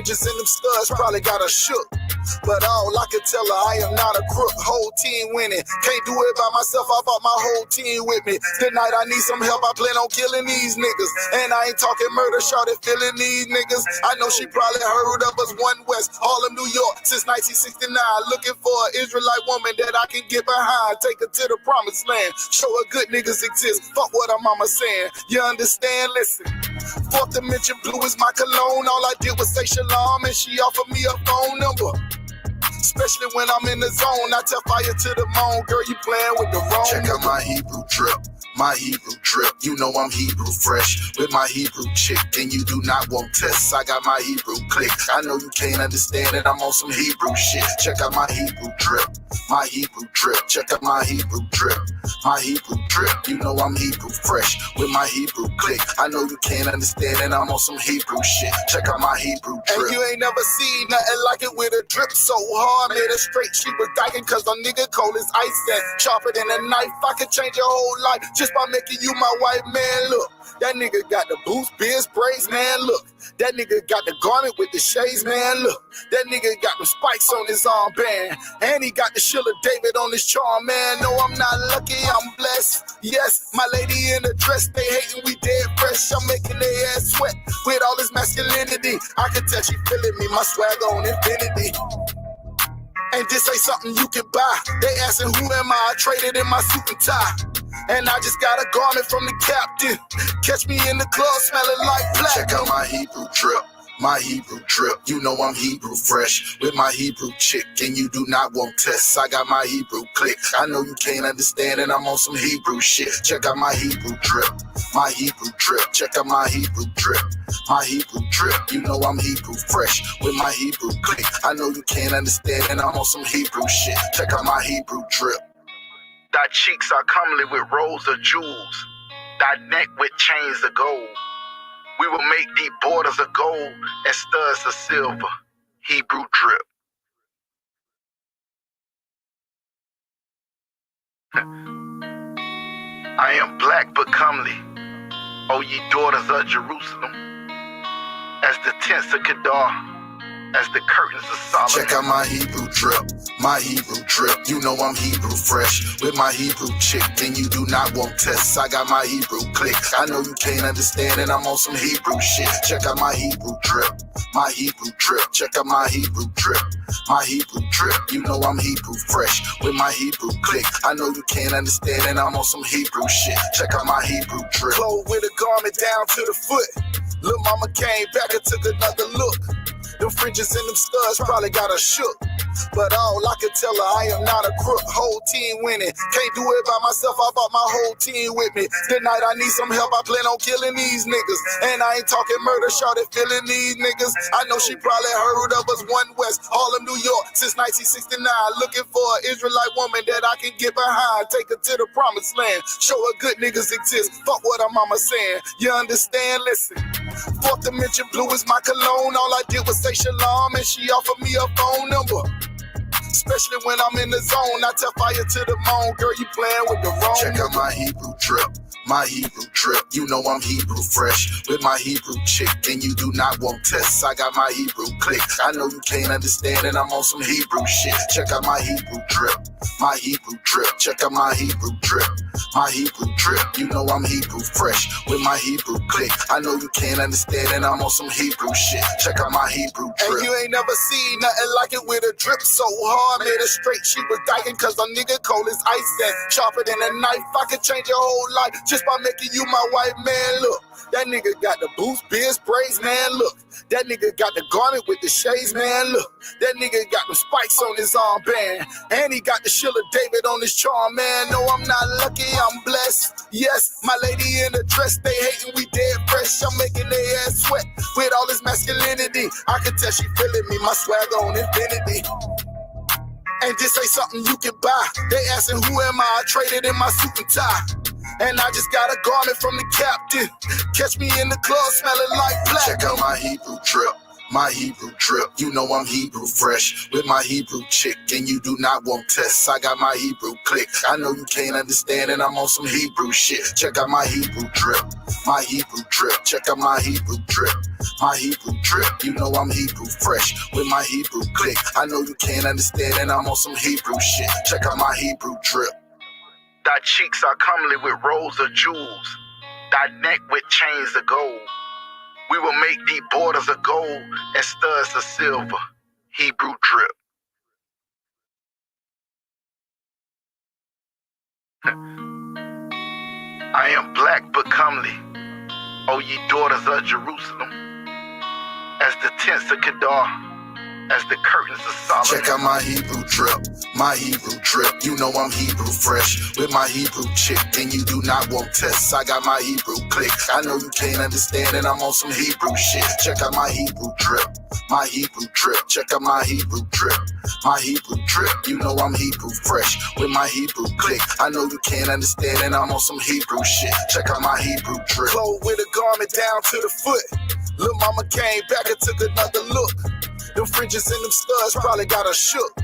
fringes and them studs probably got her shook. But all I can tell her, I am not a crook. Whole team winning. Can't do it by myself, I brought my whole team with me. Tonight I need some help, I plan on killing these niggas. And I ain't talking murder, shawty feeling these niggas. I know she probably heard of us, One West, Harlem, New York, since 1969. Looking for an Israelite woman that I can get behind. Take her to the promised land. Show her good niggas exist. Fuck what her mama saying. You understand? Listen. Fourth dimension blue is my cologne. All I did was say shalom and she offered me a phone number. Especially when I'm in the zone, I tell fire to the moon. Girl, you playing with the wrong. Check out my Hebrew drip, my Hebrew drip. You know I'm Hebrew fresh with my Hebrew chick. And you do not want tests, I got my Hebrew click. I know you can't understand it, I'm on some Hebrew shit. Check out my Hebrew drip, my Hebrew drip. Check out my Hebrew drip, my Hebrew drip. You know I'm Hebrew fresh with my Hebrew click. I know you can't understand it, I'm on some Hebrew shit. Check out my Hebrew drip. And you ain't never seen nothing like it with a drip so hard. Made her straight, she was dying cause the nigga cold as ice and sharper than a knife. I could change your whole life just by making you my white man. Look, that nigga got the boots, beers, braids, man. Look, that nigga got the garment with the shades, man. Look, that nigga got the spikes on his armband. And he got the Sheila David on his charm, man. No, I'm not lucky, I'm blessed. Yes, my lady in the dress, they hating, we dead fresh. I'm making their ass sweat with all this masculinity. I can tell she feeling me, my swag on infinity. And this ain't something you can buy. They asking who am I traded in my suit and tie. And I just got a garment from the captain. Catch me in the club smelling like black. Check out my Hebrew drip, my Hebrew drip. You know I'm Hebrew fresh with my Hebrew chick. And you do not want tests, I got my Hebrew click. I know you can't understand it, I'm on some Hebrew shit. Check out my Hebrew drip, my Hebrew drip. Check out my Hebrew drip, my Hebrew drip. You know I'm Hebrew fresh with my Hebrew click. I know you can't understand it, I'm on some Hebrew shit. Check out my Hebrew drip. Thy cheeks are comely with rows of jewels, thy neck with chains of gold. We will make thee borders of gold and studs of silver. Hebrew drip. I am black but comely, O ye daughters of Jerusalem, as the tents of Qadash, as the curtains of Solomon. Check out my Hebrew drip, my Hebrew drip. You know I'm Hebrew fresh with my Hebrew chick. And you do not want tests, I got my Hebrew click. I know you can't understand it, I'm on some Hebrew shit. Check out my Hebrew drip, my Hebrew drip. Check out my Hebrew drip, my Hebrew drip. You know I'm Hebrew fresh with my Hebrew click. I know you can't understand it, I'm on some Hebrew shit. Check out my Hebrew drip. Clothes with a garment down to the foot. Lil' mama came back and took another look. Them fringes and them studs probably got her shook. But all I can tell her, I am not a crook. Whole team winning. Can't do it by myself, I brought my whole team with me. Tonight I need some help, I plan on killing these niggas. And I ain't talking murder, shawty feeling these niggas. I know she probably heard of us, One West, Harlem, New York, since 1969. Looking for an Israelite woman that I can get behind. Take her to the promised land. Show her good niggas exist. Fuck what her mama saying. You understand? Listen. Fourth dimension blue is my cologne. All I did was say shalom and she offered me a phone number. Especially when I'm in the zone, I tell fire to the moon. Girl, you playing with the wrong. Check out my Hebrew drip, my Hebrew drip. You know I'm Hebrew fresh with my Hebrew chick. And you do not want tests, I got my Hebrew click. I know you can't understand it, I'm on some Hebrew shit. Check out my Hebrew drip, my Hebrew drip. Check out my Hebrew drip, my Hebrew drip. You know I'm Hebrew fresh with my Hebrew click. I know you can't understand it, I'm on some Hebrew shit. Check out my Hebrew drip. And you ain't never seen nothing like it with a drip so hard. Made her straight, she was dying cause the nigga cold as ice and sharper than a knife. I could change your whole life just by making you my white man. Look, that nigga got the boots, beers, braids, man. Look, that nigga got the garment with the shades, man. Look, that nigga got the spikes on his armband. And he got the Sheila David on his charm, man. No, I'm not lucky, I'm blessed. Yes, my lady in the dress, they hating, we dead fresh. I'm making their ass sweat with all this masculinity. I can tell she feeling me, my swag on infinity. And this ain't something you can buy. They asking who am I traded in my suit and tie. And I just got a garment from the captain. Catch me in the club smelling like black. Check out my Hebrew drip, My Hebrew drip, you know I'm Hebrew fresh with my Hebrew chick, and you do not want tests. I got my Hebrew click. I know you can't understand, and I'm on some Hebrew shit. Check out my Hebrew drip, my Hebrew drip. Check out my Hebrew drip, my Hebrew drip. You know I'm Hebrew fresh with my Hebrew click. I know you can't understand, and I'm on some Hebrew shit. Check out my Hebrew drip. Thy cheeks are comely with rows of jewels, thy neck with chains of gold. We will make thee borders of gold and studs of silver. Hebrew drip. I am black but comely, O ye daughters of Jerusalem, as the tents of Qadash, as the curtains of Solomon. Check out my Hebrew drip, my Hebrew drip. You know I'm Hebrew fresh with my Hebrew chick, and you do not want tests. I got my Hebrew click. I know you can't understand, and I'm on some Hebrew shit. Check out my Hebrew drip, my Hebrew drip. Check out my Hebrew drip, my Hebrew drip. You know I'm Hebrew fresh with my Hebrew click. I know you can't understand, and I'm on some Hebrew shit. Check out my Hebrew drip. Clothes with a garment down to the foot. Lil' mama came back and took another look. Them fringes and them studs probably got her shook.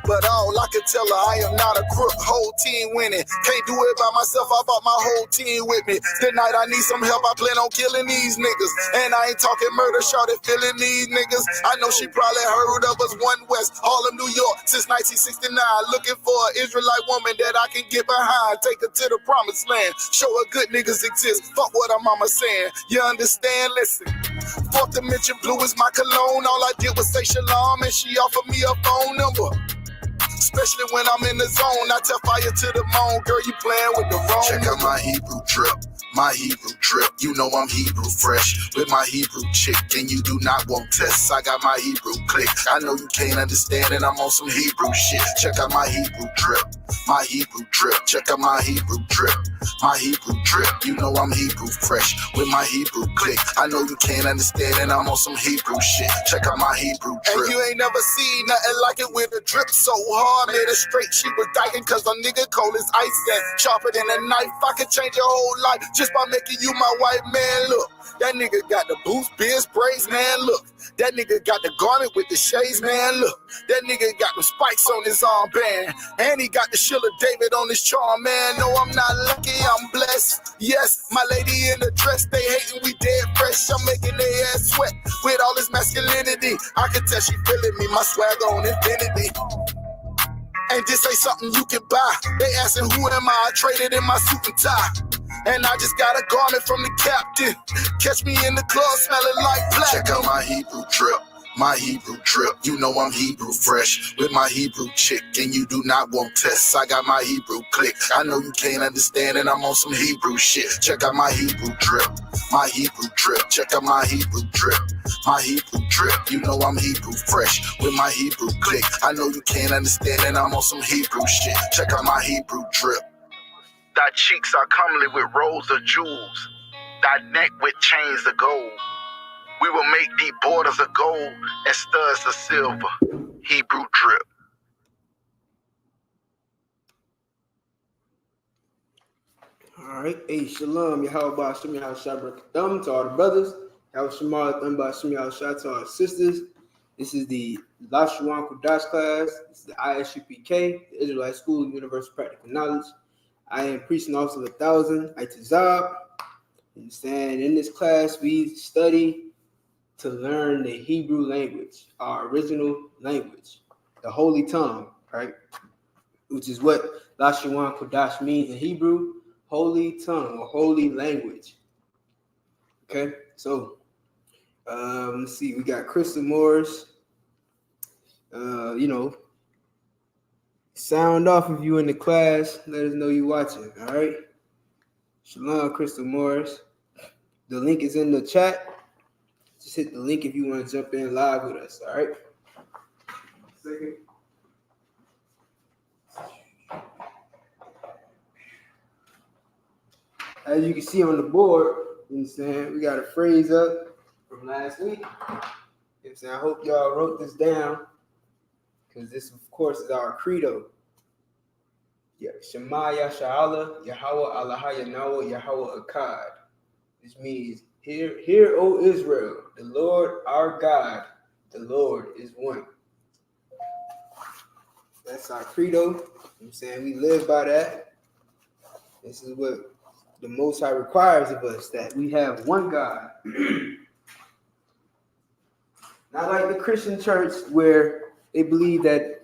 But all I could tell her, I am not a crook. Whole team winning. Can't do it by myself, I brought my whole team with me. Tonight I need some help, I plan on killing these niggas. And I ain't talking murder, shorty feeling these niggas. I know she probably heard of us, One West, Harlem, New York, since 1969. Looking for an Israelite woman that I can get behind. Take her to the promised land. Show her good niggas exist. Fuck what her mama saying. You understand? Listen. Fourth dimension blue is my cologne. All I did was say shalom, and she offered me a phone number. Especially when I'm in the zone, I tell fire to the moon. Girl, you playing with the wrong. Check out my Hebrew drip, my Hebrew drip. You know I'm Hebrew fresh with my Hebrew chick, and you do not want tests. I got my Hebrew click. I know you can't understand, and I'm on some Hebrew shit. Check out my Hebrew drip, my Hebrew drip. Check out my Hebrew drip, my Hebrew drip. You know I'm Hebrew fresh with my Hebrew click. I know you can't understand, and I'm on some Hebrew shit. Check out my Hebrew drip. And you ain't never seen nothing like it with a drip so hard. Made her straight, she was dying cause a nigga cold as ice and sharper than a knife. I could change your whole life just by making you my white man. Look, that nigga got the boots, beard sprays, man. Look, that nigga got the garment with the shades, man. Look, that nigga got the spikes on his armband, and he got the Shiller David on his charm, man. No, I'm not lucky, I'm blessed. Yes, my lady in the dress, they hating, we dead fresh. I'm making their ass sweat with all this masculinity. I can tell she feeling me, my swagger on infinity. And this ain't something you can buy. They asking who am I traded in my suit and tie. And I just got a garment from the captain. Catch me in the club smelling like black. Check out my Hebrew drip, my Hebrew drip. You know I'm Hebrew fresh with my Hebrew chick, and you do not want tests. I got my Hebrew click. I know you can't understand, and I'm on some Hebrew shit. Check out my Hebrew drip, my Hebrew drip. Check out my Hebrew drip, my Hebrew drip. You know I'm Hebrew fresh with my Hebrew click. I know you can't understand, and I'm on some Hebrew shit. Check out my Hebrew drip. Thy cheeks are comely with rows of jewels, thy neck with chains of gold. We will make thee borders of gold and studs of silver. Hebrew drip. All right, hey, shalom, Yahweh, Shem Yahweh Shabbat to all the brothers, Yahweh Shemar, Thumba, Shem Yahweh to all the sisters. This is the Lashawan Qadash class. This is the I.S.U.P.K, the Israelite School of Universal Practical Knowledge. I am priest and officer of 1,000, I.S.U.P.K. Understand? In this class, we study to learn the Hebrew language, our original language, the holy tongue, right? Which is what Lashawan Qadash means in Hebrew, holy tongue or holy language. Okay, so let's see, we got Crystal Morris. Sound off if you in the class. Let us know you watching. All right. Shalom, Crystal Morris. The link is in the chat. Just hit the link if you want to jump in live with us. All right. Second. As you can see on the board, you know what I'm saying, we got a phrase up from last week. You know what I'm saying? I hope y'all wrote this down, because this, of course, is our credo. Yeah, Shema Yasha'Allah, Yahweh Allah Yahweh Yahweh Akkad. This means, hear, O Israel, the Lord our God, the Lord is one. That's our credo. You know what I'm saying? We live by that. This is what the Most High requires of us, that we have one God. Not like the Christian church where they believe that,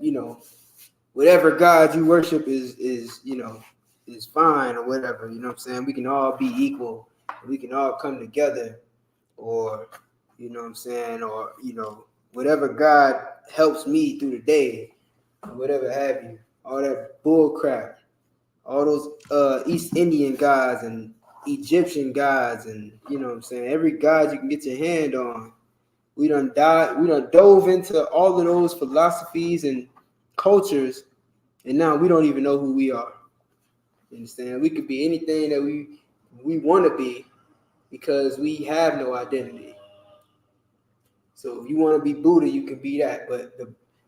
whatever God you worship is fine or whatever. You know what I'm saying? We can all be equal. We can all come together, or, you know what I'm saying? Or, whatever God helps me through the day, or whatever have you. All that bull crap. All those East Indian gods and Egyptian gods, and you know what I'm saying, every god you can get your hand on. We done dove into all of those philosophies and cultures, and now we don't even know who we are. You understand? We could be anything that we want to be, because we have no identity. So if you want to be Buddha, you can be that. But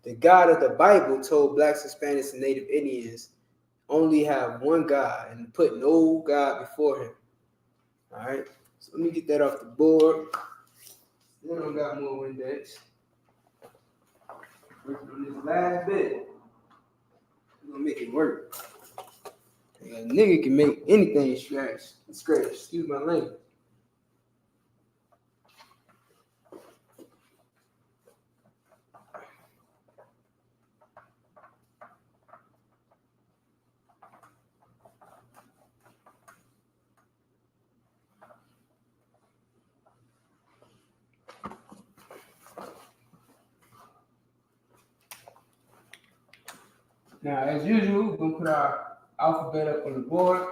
the God of the Bible told Blacks, Hispanics, and Native Indians only have one God and put no God before him. All right, so let me get that off the board. Then I got more Windex. Working on this last bit. We're gonna make it work. A nigga can make anything scratch. Excuse my language. Now, as usual, we're gonna put our alphabet up on the board.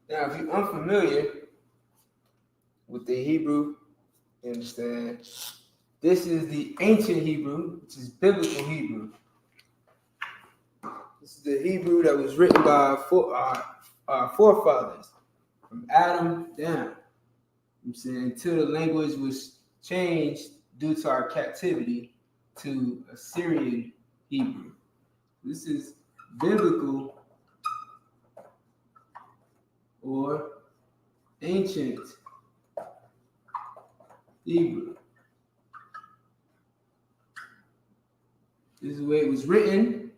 Now, if you're unfamiliar with the Hebrew, you understand, this is the ancient Hebrew, which is biblical Hebrew. This is the Hebrew that was written by our forefathers, from Adam down. You know what I'm saying, until the language was changed due to our captivity to Assyrian Hebrew. This is biblical or ancient Hebrew. This is the way it was written.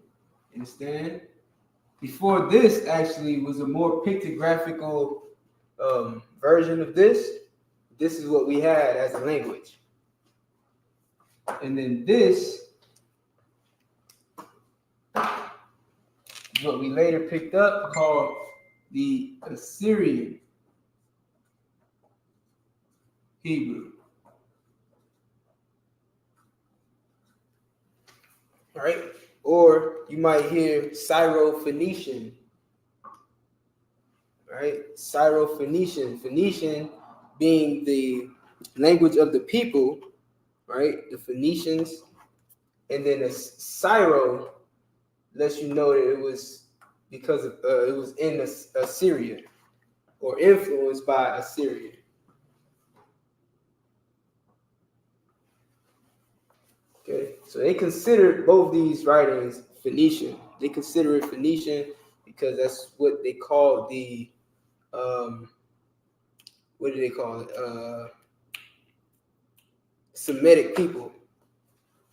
Understand? Before this, actually, was a more pictographical version of this. This is what we had as a language. And then this is what we later picked up called the Assyrian Hebrew. All right? Or you might hear Syro-Phoenician. Right? Syro-Phoenician. Phoenician being the language of the people, right? The Phoenicians. And then a Syro lets you know that it was because of, it was in Assyria or influenced by Assyria. Okay, so they considered both these writings Phoenician. They consider it Phoenician because that's what they call the what do they call it? Semitic people.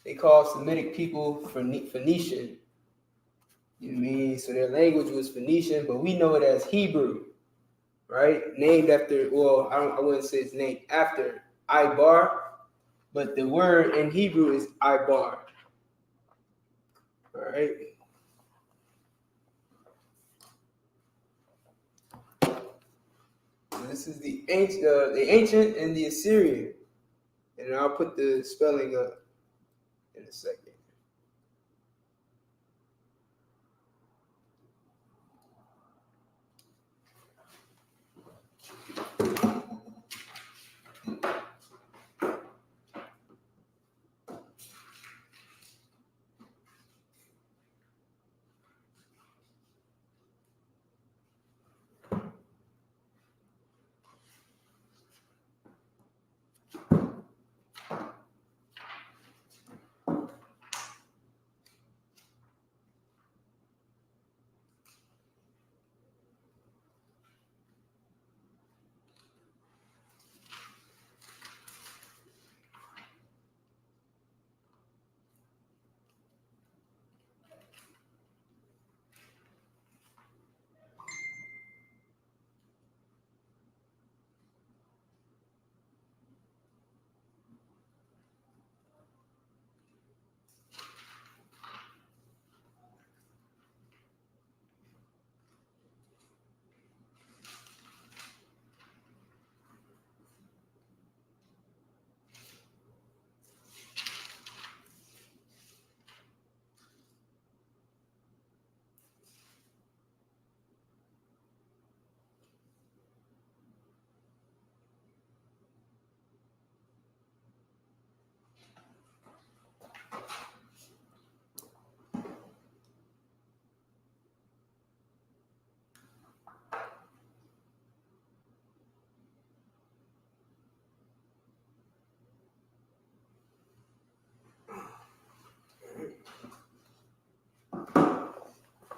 They call Semitic people Phoenician. You know what I mean? So their language was Phoenician, but we know it as Hebrew, right? Named after, well, I wouldn't say it's named after Ibar, but the word in Hebrew is Ibar. All right. So this is the ancient and the Assyrian, and I'll put the spelling up in a second.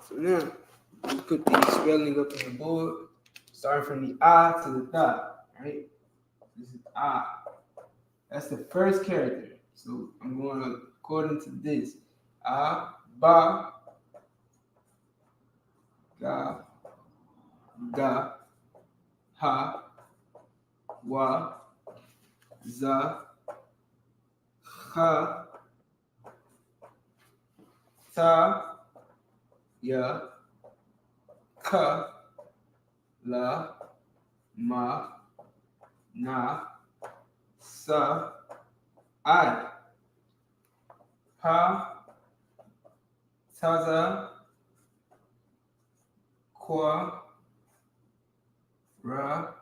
So now we put the spelling up on the board, starting from the I to the Da, right? This is I. That's the first character. So I'm going according to this. A, Ba, Ga, Da, Ha, Wa, Za, Ha, Ta, Ya, Ka, La, Ma, Na, Sa, I, Pa, Taza, Kwa, Ra,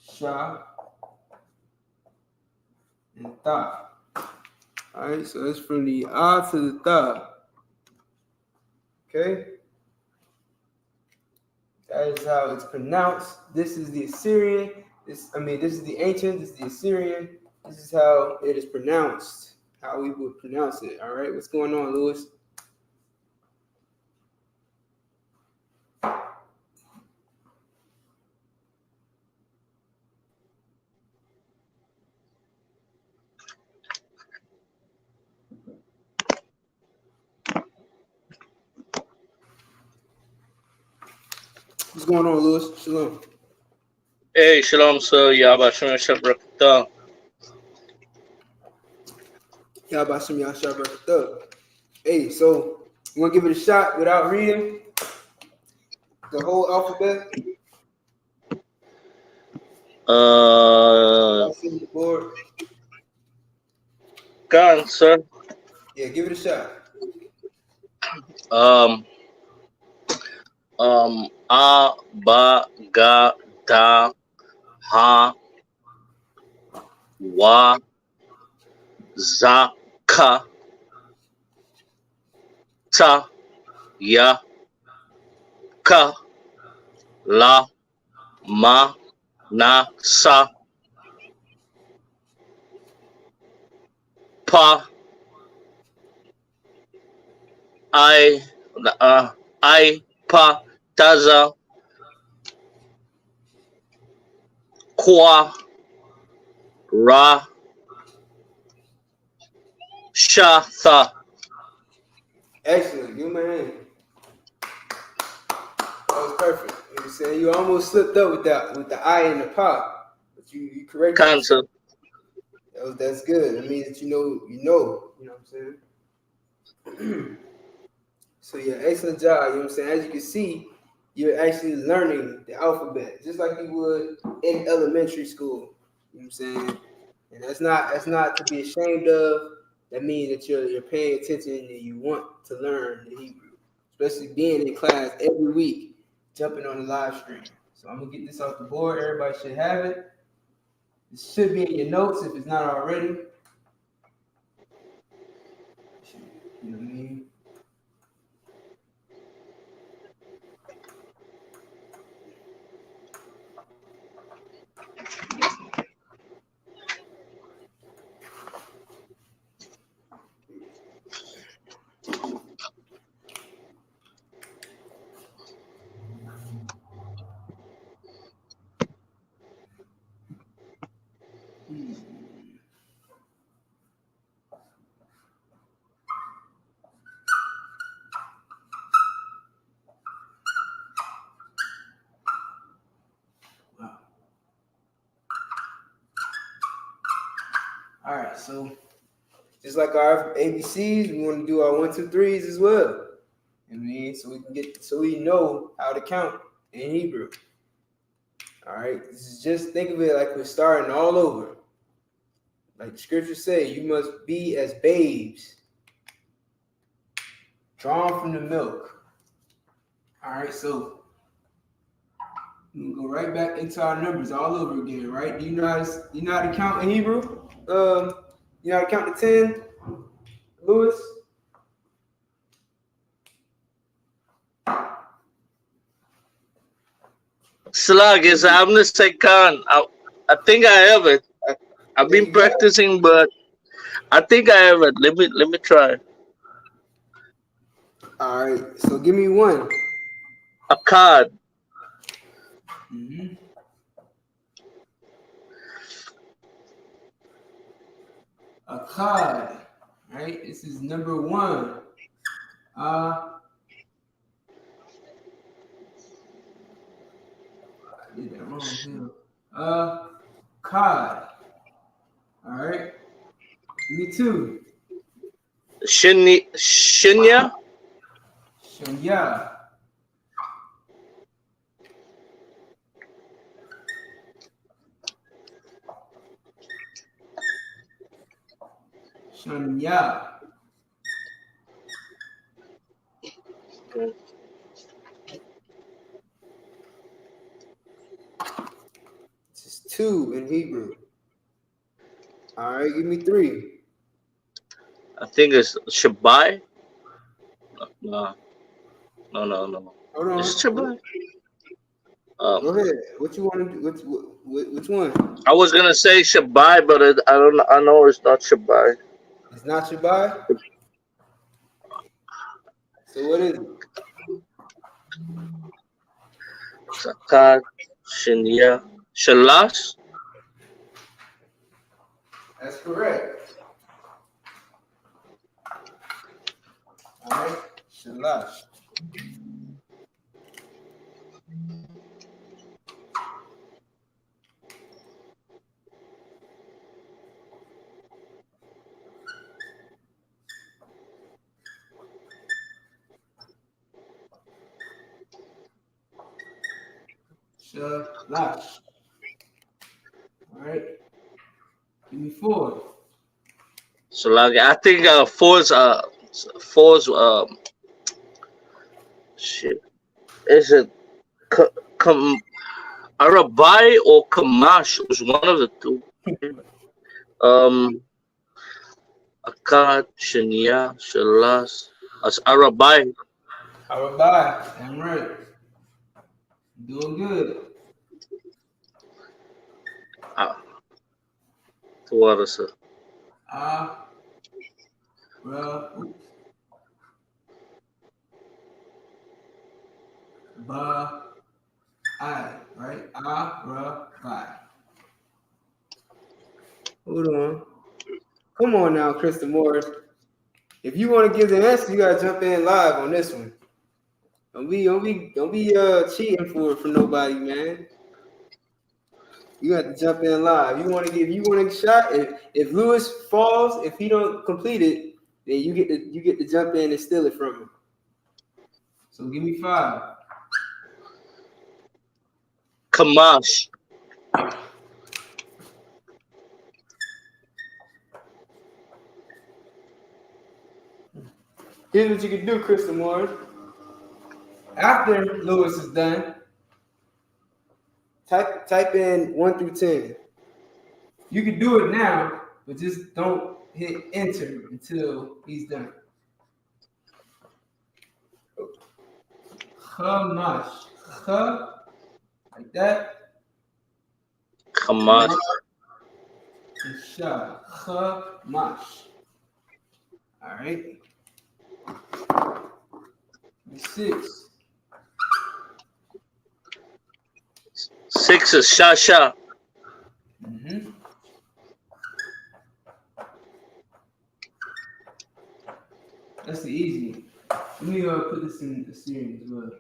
Sha, and Ta. All right, so that's from the A to the Ta. Okay? That is how it's pronounced. This is the Assyrian. This is the ancient. This is the Assyrian. This is how it is pronounced. How we would pronounce it. All right, what's going on, Lewis? What's going on, Lewis? Shalom. Hey, shalom, sir. Yahweh. Y'all about some y'all shop up. Hey, so you want to give it a shot without reading the whole alphabet? Without seeing the board? Khan, sir. Yeah, give it a shot. A, ba, ga, da, ha, wa, za, ka, ta, ya, ka, la, ma, na, sa, pa, I, pa, taza, kwa, ra, sha, tha. Excellent. Give him a hand. That was perfect. You know what I'm saying? You almost slipped up with the I and the pop, but you corrected Khan, sir. yourself. That's good. It means that you know. You know what I'm saying? So yeah, excellent job. You know what I'm saying? As you can see, you're actually learning the alphabet just like you would in elementary school. You know what I'm saying? And that's not to be ashamed of. That means that you're paying attention and you want to learn the Hebrew, especially being in class every week, jumping on the live stream. So I'm gonna get this off the board. Everybody should have it. It should be in your notes if it's not already. You know what I mean? Wow. All right, so just like our ABCs, we want to do our 1, 2, 3s as well. You know what I mean? So we know how to count in Hebrew. All right. This is just think of it like we're starting all over. Like the scriptures say, you must be as babes, drawn from the milk. All right, so we can go right back into our numbers all over again, right? Do you know how to count in Hebrew? You know how to count to 10, Lewis? Slag is I'm gonna say Khan. I think I have it. I've been practicing, but I think I have it. Let me try. All right, so give me one. A card. Mm-hmm. A card, right? This is number 1. I did that wrong too. Card. All right. Me too. Shinya. Shanya. Shanya. This is 2 in Hebrew. All right, give me 3. I think it's Shabai. No. Hold on. Is it Shabai? Go ahead. What you want to do? Which one? I was gonna say Shabai, but I don't. I know it's not Shabai. It's not Shabai? So what is it? Sakat, Shinya, Shalash. That's correct. All right. Shalash. Shalash. All right. Give me 4. Salagi. I think fours shit. Is it Kam Arabai or Kamash? It was one of the two. Um, Akkad, Shania, Shalas, as Arabai. All right. I'm right. Doing good. Ah, what is it? Ah, oops. Ba, I, right? Bye. Hold on. Come on now, Krista Morris. If you want to give the answer, you gotta jump in live on this one. Don't be cheating for nobody, man. You have to jump in live. You want to give a shot. If Lewis falls, if he don't complete it, then you get to jump in and steal it from him. So give me 5. Kamash. Here's what you can do, Krista Morris. After Lewis is done, type in 1 through 10. You can do it now, but just don't hit enter until he's done. Chamash. Like that. Kamash. Chamash. All right. 6. 6 is Shasha. Mm-hmm. That's the easy. Let me put this in the series as well.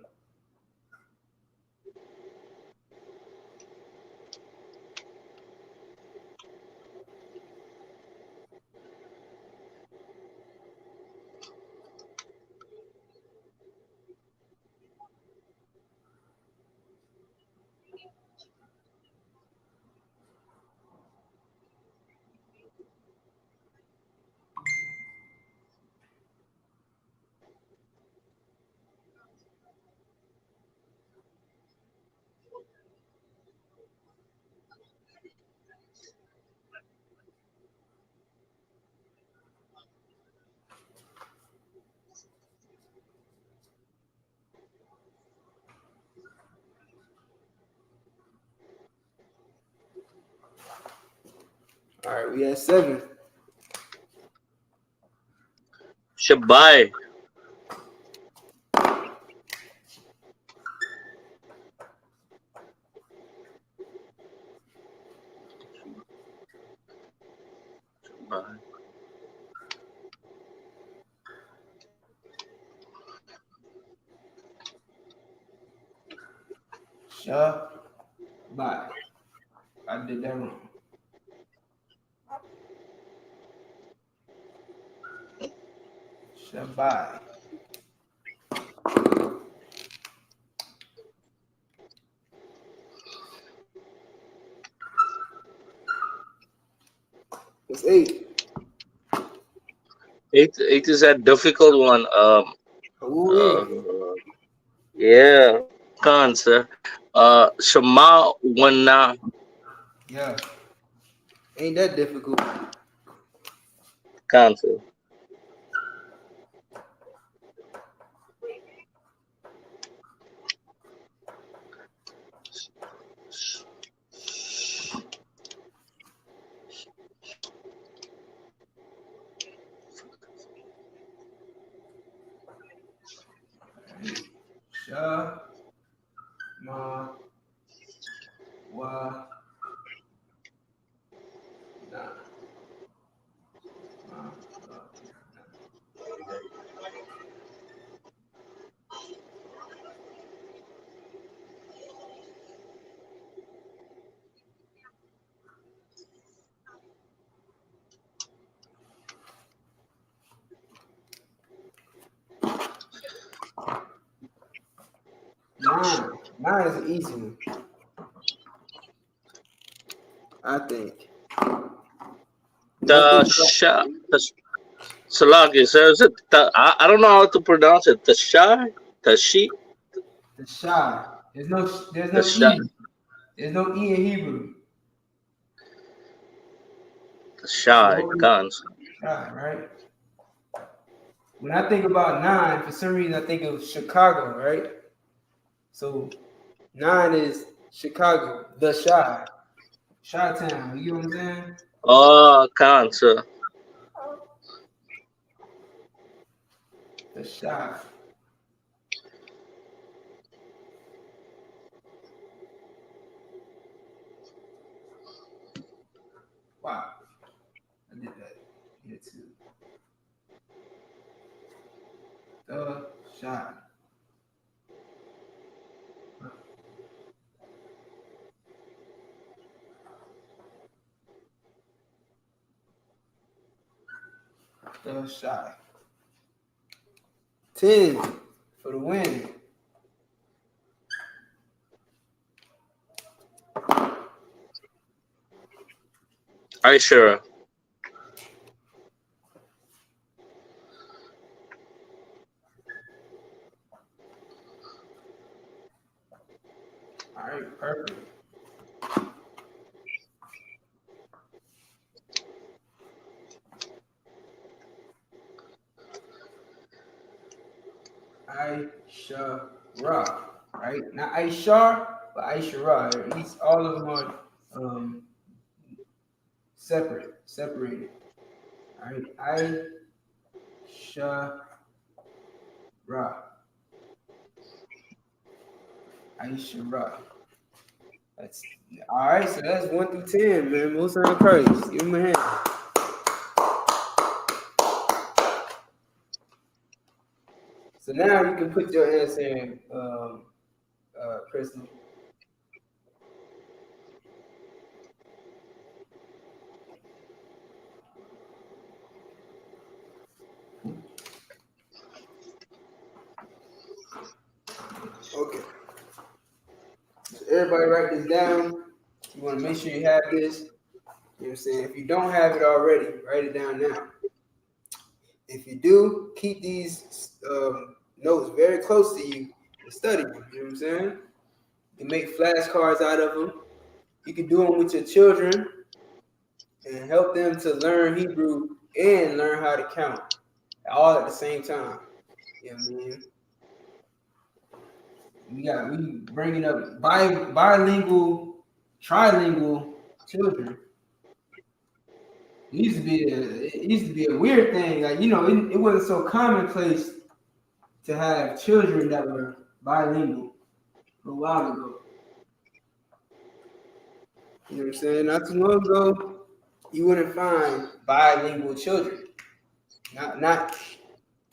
All right, we at 7. Shabai. Bye. I did that wrong. Shabai. It's 8. 8 is that difficult one. Ooh, Yeah. Can't sir. Shama Wana. yeah. Ain't that difficult? Can't sir. Sha, ma, wa, na. Ma, wa. 9. 9 is an easy one. I think. When I The think about Shah. Salagi, so is it? I don't know how to pronounce it. The Shah, the She, the shy, there's no the Shah, E. There's no E in Hebrew. the It's Shah. always Guns. shy, right? When I think about 9, for some reason I think of Chicago, right? So 9 is Chicago, the shy, Chi-town. You know what I'm saying? Oh, guns. The shy. Wow, I did that here too. The shy. The shy. 10 for the win. Are you sure? All right, perfect. Aisha Ra, right? Not Aisha, but Aisha Ra. At least all of them are separated. All right, Aisha Ra, Aisha Ra. That's all right. So that's 1 through 10, man. Most of praise. Give him a hand. So now you can put your answer in, Kristen. Okay. So everybody write this down. You want to make sure you have this. You know what I'm saying? If you don't have it already, write it down now. If you do, keep these notes very close to you and study them. You know what I'm saying? You make flashcards out of them. You can do them with your children and help them to learn Hebrew and learn how to count all at the same time. You know what I mean? We bringing up bilingual, trilingual children. It used to be a weird thing. Like, you know, it wasn't so commonplace to have children that were bilingual a while ago. You know what I'm saying? Not too long ago, you wouldn't find bilingual children. Not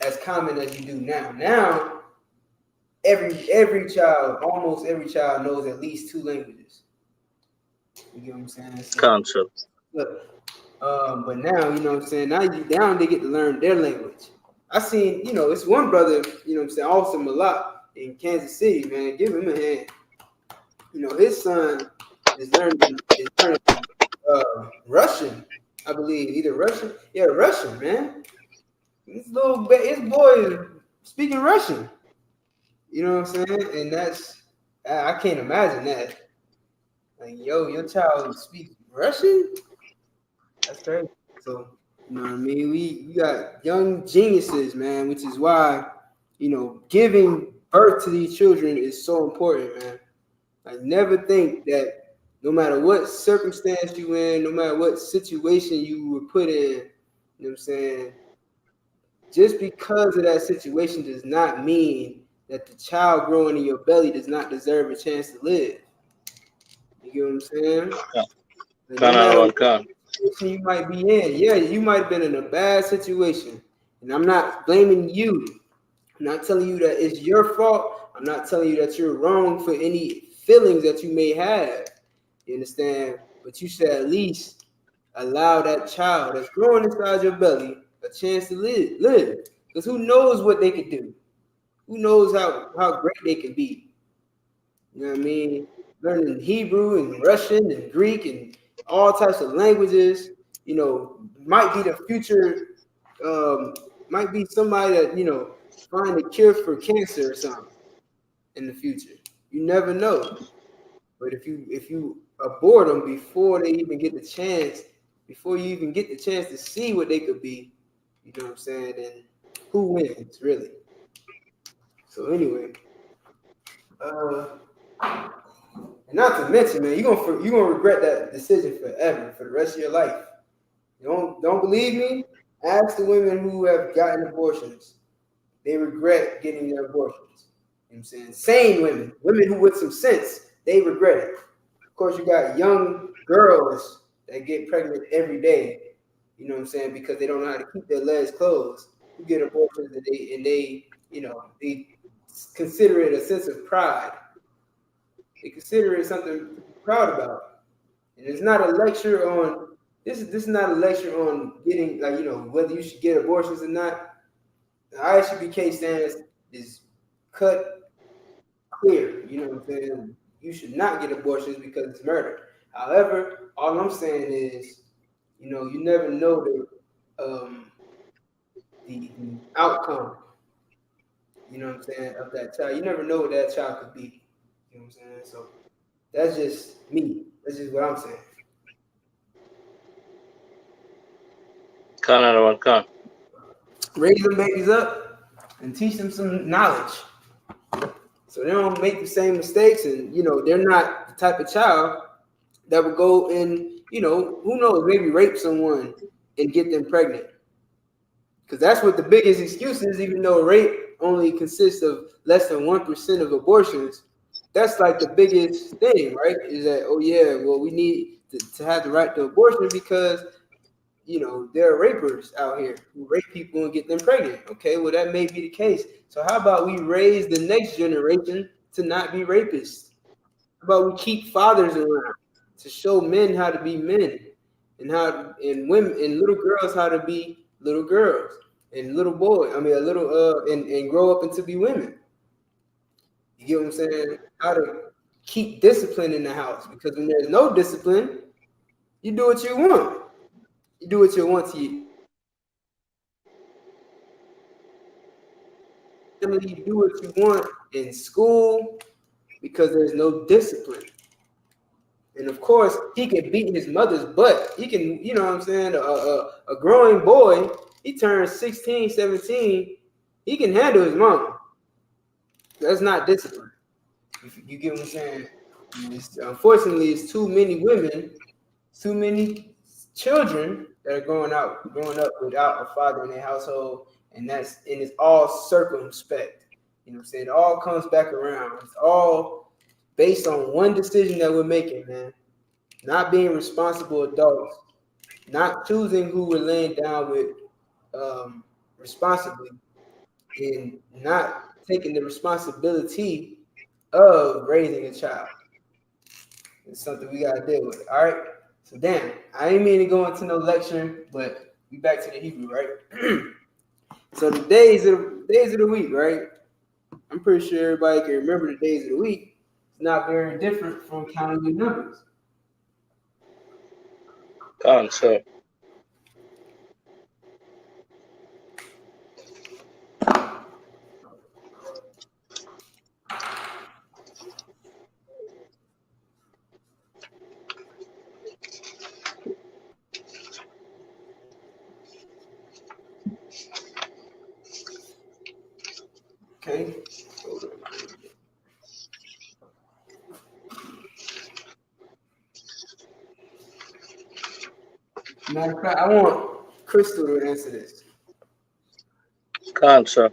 as common as you do now. Now, every child, almost every child knows at least 2 languages. You get what I'm saying? So, Concept. look, but now, you know what I'm saying? Now they get to learn their language. I seen, you know, it's one brother, you know what I'm saying, awesome a lot in Kansas City, man. Give him a hand. You know, his son is learning Russian, I believe. Either Russian, yeah, Russian, man. His boy is speaking Russian. You know what I'm saying? And I can't imagine that. Like, yo, your child speaks Russian? That's crazy. So, you know what I mean? We got young geniuses, man, which is why, you know, giving birth to these children is so important, man. I never think that no matter what circumstance you in, no matter what situation you were put in, you know what I'm saying, just because of that situation does not mean that the child growing in your belly does not deserve a chance to live. You get what I'm saying? Like, no matter what situation you might be in, yeah, you might have been in a bad situation. And I'm not blaming you. I'm not telling you that it's your fault. I'm not telling you that you're wrong for any feelings that you may have. You understand? But you should at least allow that child that's growing inside your belly a chance to live. Because who knows what they could do? Who knows how great they can be? You know what I mean? Learning Hebrew and Russian and Greek and all types of languages. You know, might be the future. Might be somebody that, you know, find a cure for cancer or something in the future. You never know. But if you abort them before they even get the chance, before you even get the chance to see what they could be, you know what I'm saying? Then who wins, really? So anyway, and not to mention, man, you're gonna regret that decision forever, for the rest of your life. You don't believe me? Ask the women who have gotten abortions. They regret getting their abortions. You know what I'm saying? Sane women, women who with some sense, they regret it. Of course, you got young girls that get pregnant every day. You know what I'm saying? Because they don't know how to keep their legs closed. Who get abortions and they you know, they consider it a sense of pride. They consider it something to be proud about. And it's not a lecture on this is not a lecture on getting, like, you know, whether you should get abortions or not. The I.S.U.P.K stance is cut clear. You know what I'm saying? You should not get abortions because it's murder. However, all I'm saying is, you know, you never know the outcome, you know what I'm saying, of that child. You never know what that child could be. You know what I'm saying? So that's just me. That's just what I'm saying. Can't. Raise them babies up and teach them some knowledge, so they don't make the same mistakes. And, you know, they're not the type of child that would go and, you know, who knows, maybe rape someone and get them pregnant. Because that's what the biggest excuse is, even though rape only consists of less than 1% of abortions. That's like the biggest thing, right? Is that, oh yeah, well, we need to have the right to abortion because, you know, there are rapers out here who rape people and get them pregnant. Okay, well, that may be the case. So how about we raise the next generation to not be rapists? How about we keep fathers around to show men how to be men, and women and little girls how to be little girls, and little boys, and grow up into be women. You get what I'm saying? How to keep discipline in the house, because when there's no discipline, you do what you want. You do what you want to you. You do what you want in school because there's no discipline. And of course, he can beat his mother's butt. He can, you know what I'm saying? A growing boy, he turns 16, 17, he can handle his mom. That's not discipline. You get what I'm saying? Unfortunately, it's too many women, too many children that are growing up without a father in their household, and it's all circumspect. You know what I'm saying? It all comes back around. It's all based on one decision that we're making, man. Not being responsible adults, not choosing who we're laying down with responsibly, and not taking the responsibility of raising a child. It's something we gotta deal with. All right. So damn, I ain't mean to go into no lecture, but we back to the Hebrew, right? So the days of the week, right? I'm pretty sure everybody can remember the days of the week. It's not very different from counting your numbers. Can't, sir. Okay. Matter of fact, I want Crystal to answer this. Can't, sir.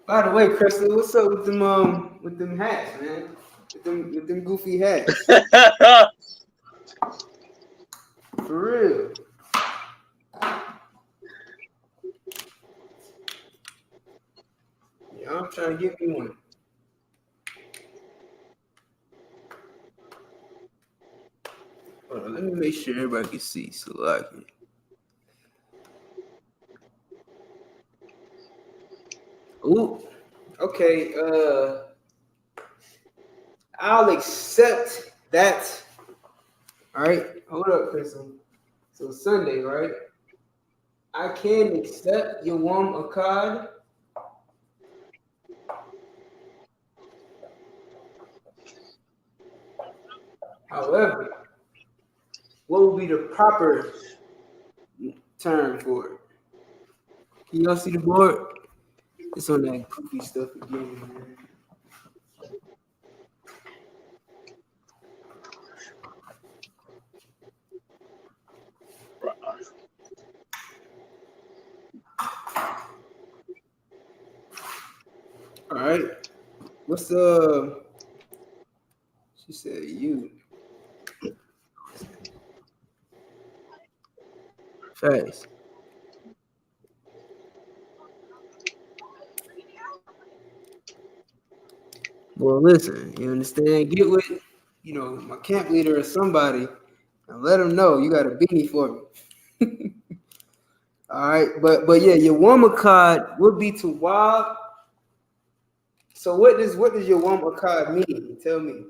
By the way, Crystal, what's up with them hats, man? With them goofy hats. For real. trying to give you one. Hold on, let me make sure everybody can see. So like, ooh, okay. I'll accept that. All right, hold up, Crystal. So Sunday, right? I can accept your YAHANNA. However, what would be the proper term for it? Can y'all see the board? It's on that goofy stuff again, man. All right. What's she said you. Facts. Well, listen, you understand? Get with, my camp leader or somebody and let them know you got a beanie for me. All right, but yeah, your YAHANNA card would be to wild. So what does your YAHANNA card mean? Tell me.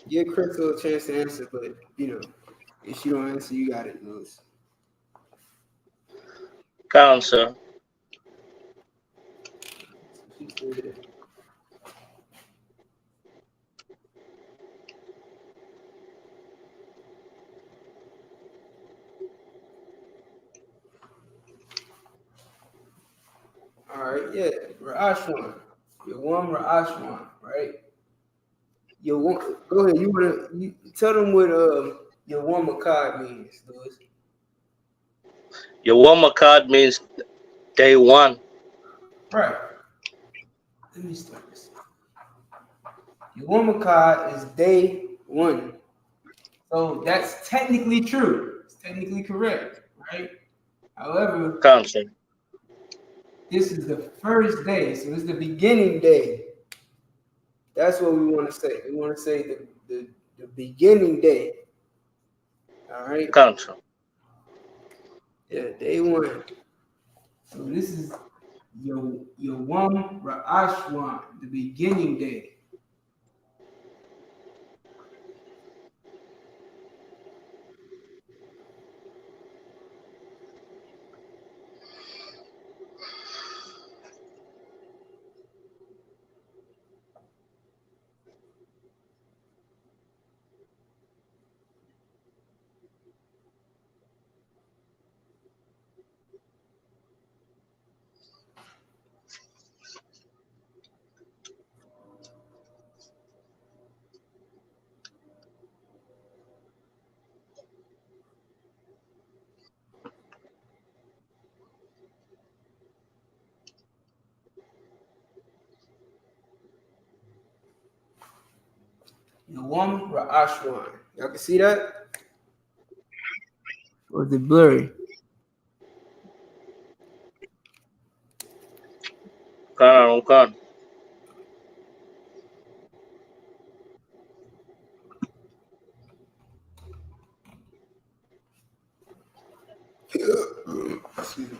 Give Crystal a chance to answer, but if she don't answer, you got it, Lewis. Counsel. All right, yeah, Lashawan. Your YAHANNA Lashawan, right? Go ahead. You tell them what your YAHANNA card means, Lewis. Your YAHANNA card means day one. Right. Let me start this. Your YAHANNA card is day one. So that's technically true. It's technically correct, right? However, Counsel. this is the first day, so it's the beginning day. That's what we want to say. We want to say the beginning day. All right. Counsel. Yeah, day one. So this is your YAHANNA Lashawan, the beginning day. YAHANNA Lashawan. Y'all can see that? Or is it blurry? Kan. Excuse me.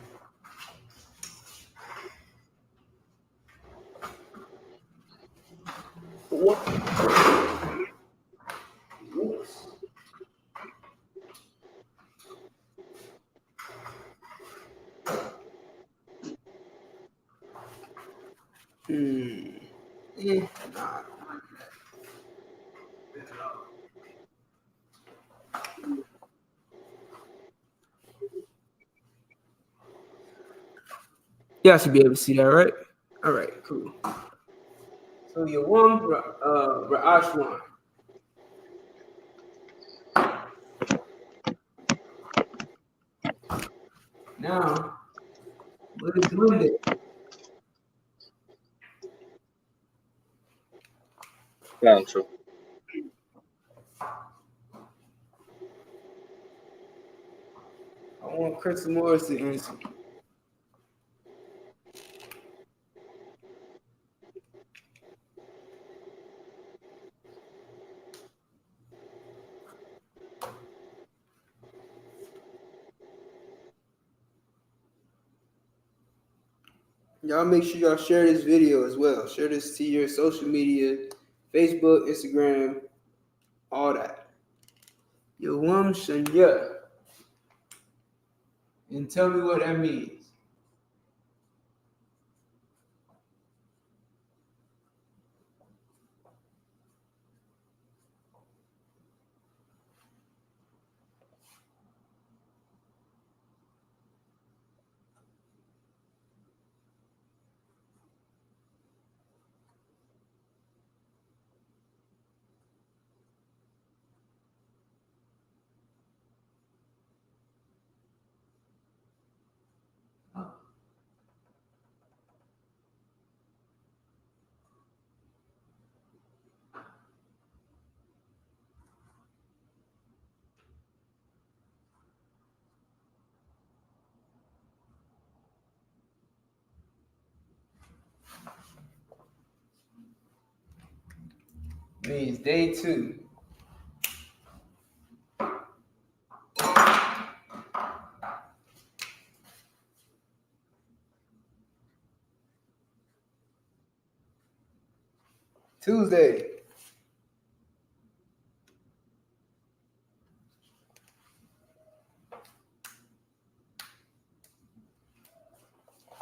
What? Nah. Y'all should be able to see that, right? All right, cool. So your YAHANNA Lashawan. Now, what is Monday? Counsel. I want Chris Morris to answer. Y'all make sure y'all share this video as well. Share this to your social media, Facebook, Instagram, all that. Yawam Shanya. And tell me what that means. Means day 2. Tuesday.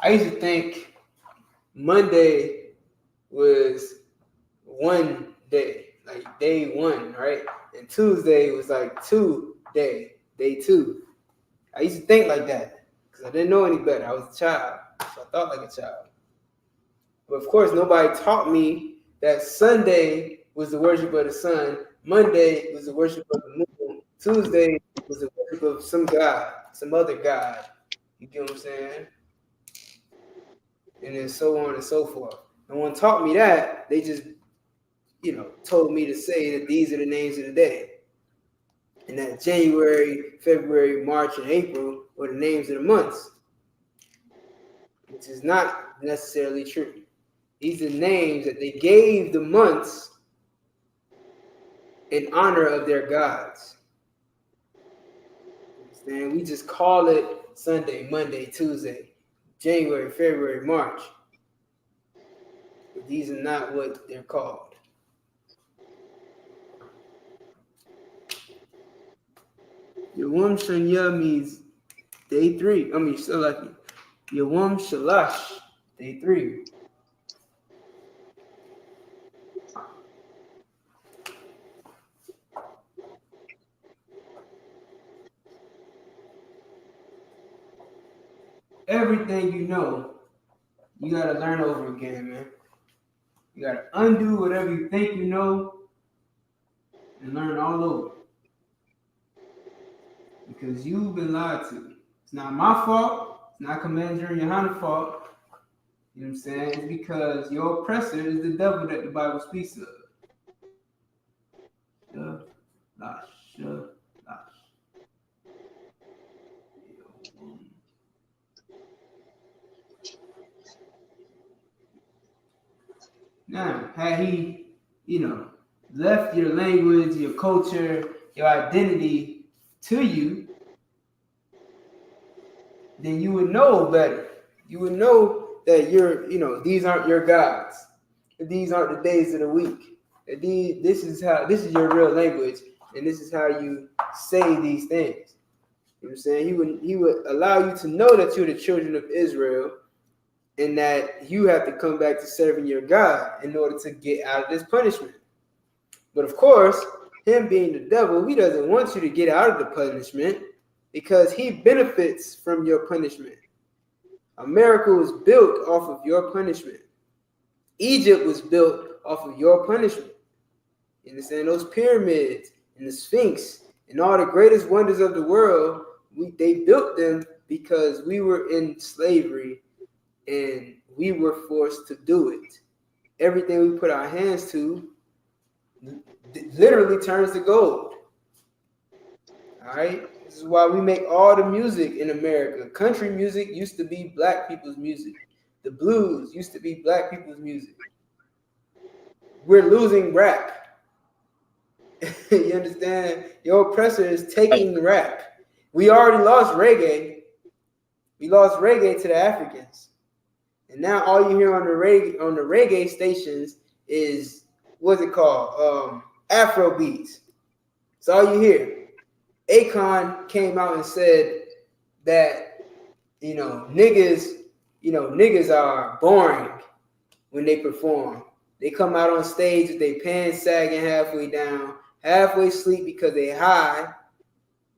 I used to think Monday was one day, like day 1, right? And Tuesday was like day 2. I used to think like that because I didn't know any better. I was a child, so I thought like a child. But of course, nobody taught me that Sunday was the worship of the sun, Monday was the worship of the moon, Tuesday was the worship of some God, some other God. You get what I'm saying? And then so on and so forth. No one taught me that. They just, told me to say that these are the names of the day. And that January, February, March, and April were the names of the months, which is not necessarily true. These are names that they gave the months in honor of their gods. And we just call it Sunday, Monday, Tuesday, January, February, March. But these are not what they're called. Yawam Shanya means day 3. Yawam Shalash, day 3. Everything you gotta learn over again, man. You gotta undo whatever you think you know and learn all over. Because you've been lied to. It's not my fault. It's not Commander and Yohanna's fault. You know what I'm saying? It's because your oppressor is the devil that the Bible speaks of. Lash. Now, had he, left your language, your culture, your identity to you, then you would know better. You would know that these aren't your gods. That these aren't the days of the week. That this is your real language, and this is how you say these things. You know what I'm saying? He would allow you to know that you're the children of Israel, and that you have to come back to serving your God in order to get out of this punishment. But of course, him being the devil, he doesn't want you to get out of the punishment because he benefits from your punishment. America was built off of your punishment. Egypt was built off of your punishment. You understand? Those pyramids and the Sphinx and all the greatest wonders of the world, they built them because we were in slavery and we were forced to do it. Everything we put our hands to literally turns to gold. All All right. This is why we make all the music in America. Country music used to be black people's music. The blues used to be black people's music. We're losing rap. You understand? Your oppressor is taking rap. We already lost reggae. We lost reggae to the Africans. And now all you hear on the reggae stations is, what's it called? Afro beats. That's all you hear. Akon came out and said that, niggas are boring when they perform. They come out on stage with their pants sagging halfway down, halfway asleep because they high.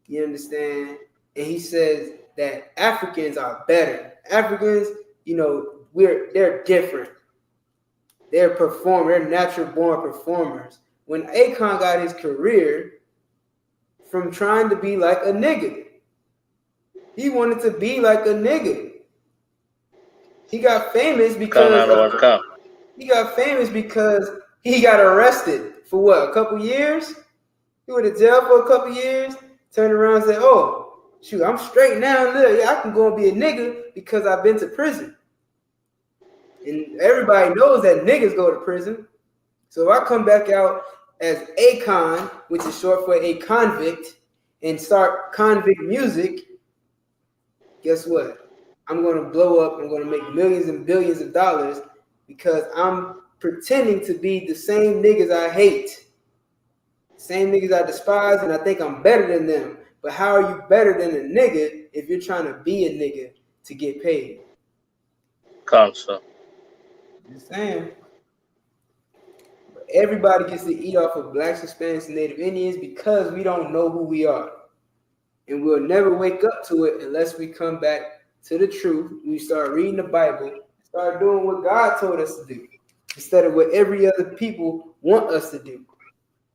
You understand? And he says that Africans are better. Africans, they're different. They're natural born performers. When Akon got his career from trying to be like a nigga, he wanted to be like a nigga. He got famous because he got arrested for what? A couple years? He went to jail for a couple years, turned around and said, oh, shoot, I'm straight now. Look, yeah, I can go and be a nigga because I've been to prison. And everybody knows that niggas go to prison. So if I come back out as Akon, which is short for a convict, and start convict music, guess what? I'm going to blow up. I'm going to make millions and billions of dollars because I'm pretending to be the same niggas I hate, same niggas I despise, and I think I'm better than them. But how are you better than a nigga if you're trying to be a nigga to get paid? Counsel. Just saying. But everybody gets to eat off of blacks, Hispanics, and Native Indians because we don't know who we are. And we'll never wake up to it unless we come back to the truth. We start reading the Bible, start doing what God told us to do, instead of what every other people want us to do.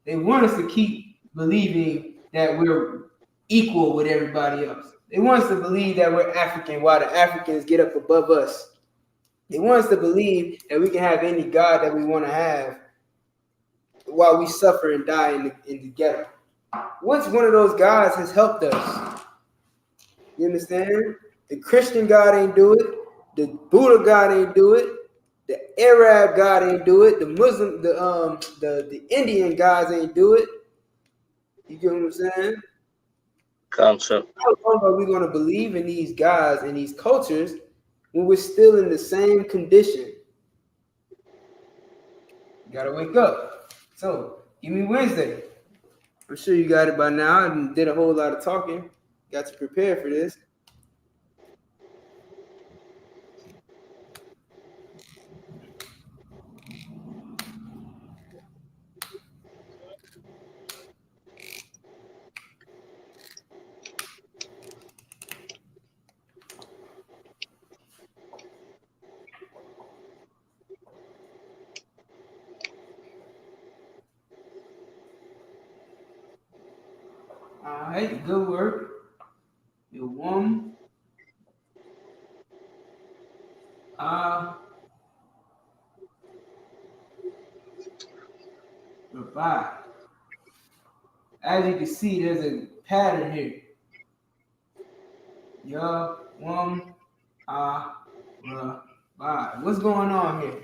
They want us to keep believing that we're equal with everybody else. They want us to believe that we're African while the Africans get up above us. They want us to believe that we can have any God that we want to have while we suffer and die in the ghetto. Which one of those gods has helped us? You understand? The Christian God ain't do it. The Buddha God ain't do it. The Arab God ain't do it. The Muslim, the Indian gods ain't do it. You get what I'm saying? Counsel. How long are we going to believe in these gods and these cultures when we're still in the same condition? You gotta wake up. So give me Wednesday. I'm sure you got it by now. I did a whole lot of talking. Got to prepare for this. All right, good work. You're one. Provide. As you can see, there's a pattern here. Provide. What's going on here?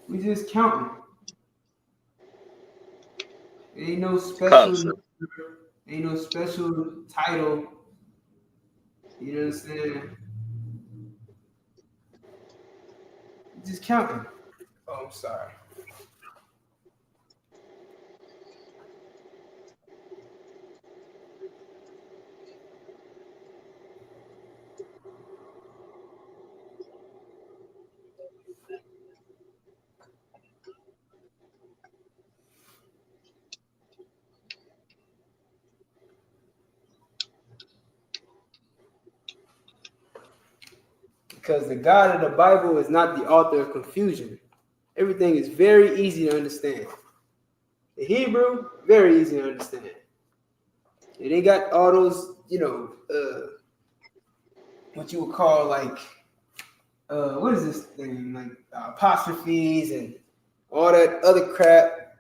We just counting. Ain't no special. Ain't no special title. You know what I'm saying? Just counting. Oh, I'm sorry. Because the God of the Bible is not the author of confusion. Everything is very easy to understand. The Hebrew, very easy to understand. And they got all those, what you would call like, what is this thing? Like apostrophes and all that other crap.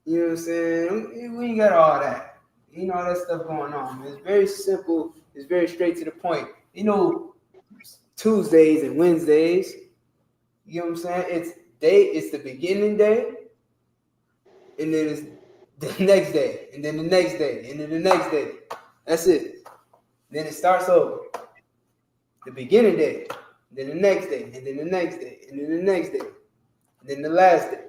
You know what I'm saying? We ain't got all that. You know, all that stuff going on. Man. It's very simple. It's very straight to the point. You know, Tuesdays and Wednesdays. You know what I'm saying? It's the beginning day, and then it's the next day, and then the next day, and then the next day. That's it. Then it starts over. The beginning day, then the next day, and then the next day, and then the next day, and then the last day,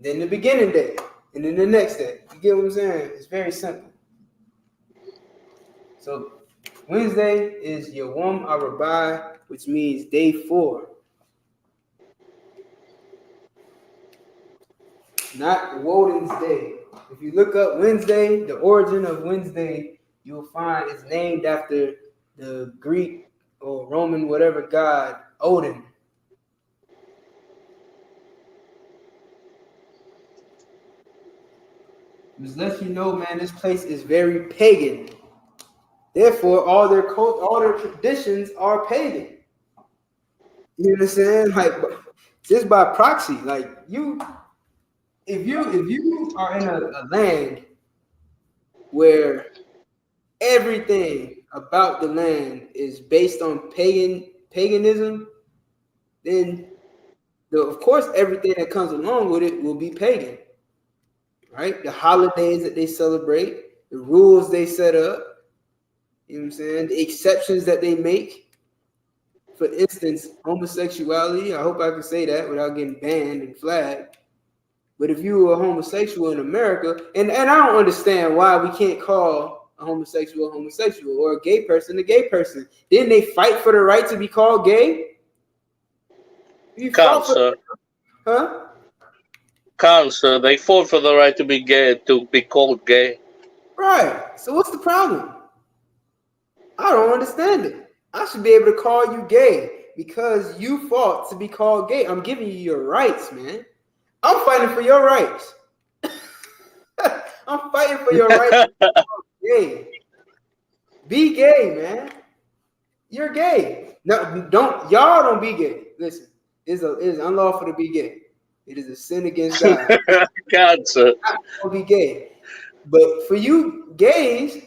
then the beginning day, and then the next day. You get what I'm saying? It's very simple. So Wednesday is Yom Arabah, which means day 4. Not Woden's Day. If you look up Wednesday, the origin of Wednesday, you'll find it's named after the Greek or Roman, whatever god, Odin. Just let you know, man, this place is very pagan. Therefore, all their traditions are pagan. You understand? Like, just by proxy, like if you are in a land where everything about the land is based on paganism, then of course everything that comes along with it will be pagan. Right? The holidays that they celebrate, the rules they set up, you know what I'm saying? The exceptions that they make. For instance, homosexuality, I hope I can say that without getting banned and flagged. But if you were a homosexual in America, and I don't understand why we can't call a homosexual or a gay person a gay person. Didn't they fight for the right to be called gay? Cancer. Huh? Cancer. They fought for the right to be gay, to be called gay. Right. So what's the problem? I don't understand it. I should be able to call you gay because you fought to be called gay. I'm giving you your rights, man. I'm fighting for your rights. I'm fighting for your rights to be called gay. Be gay, man. You're gay. No, don't be gay. Listen, it is unlawful to be gay. It is a sin against God. Cancer. Don't be gay. But for you gays,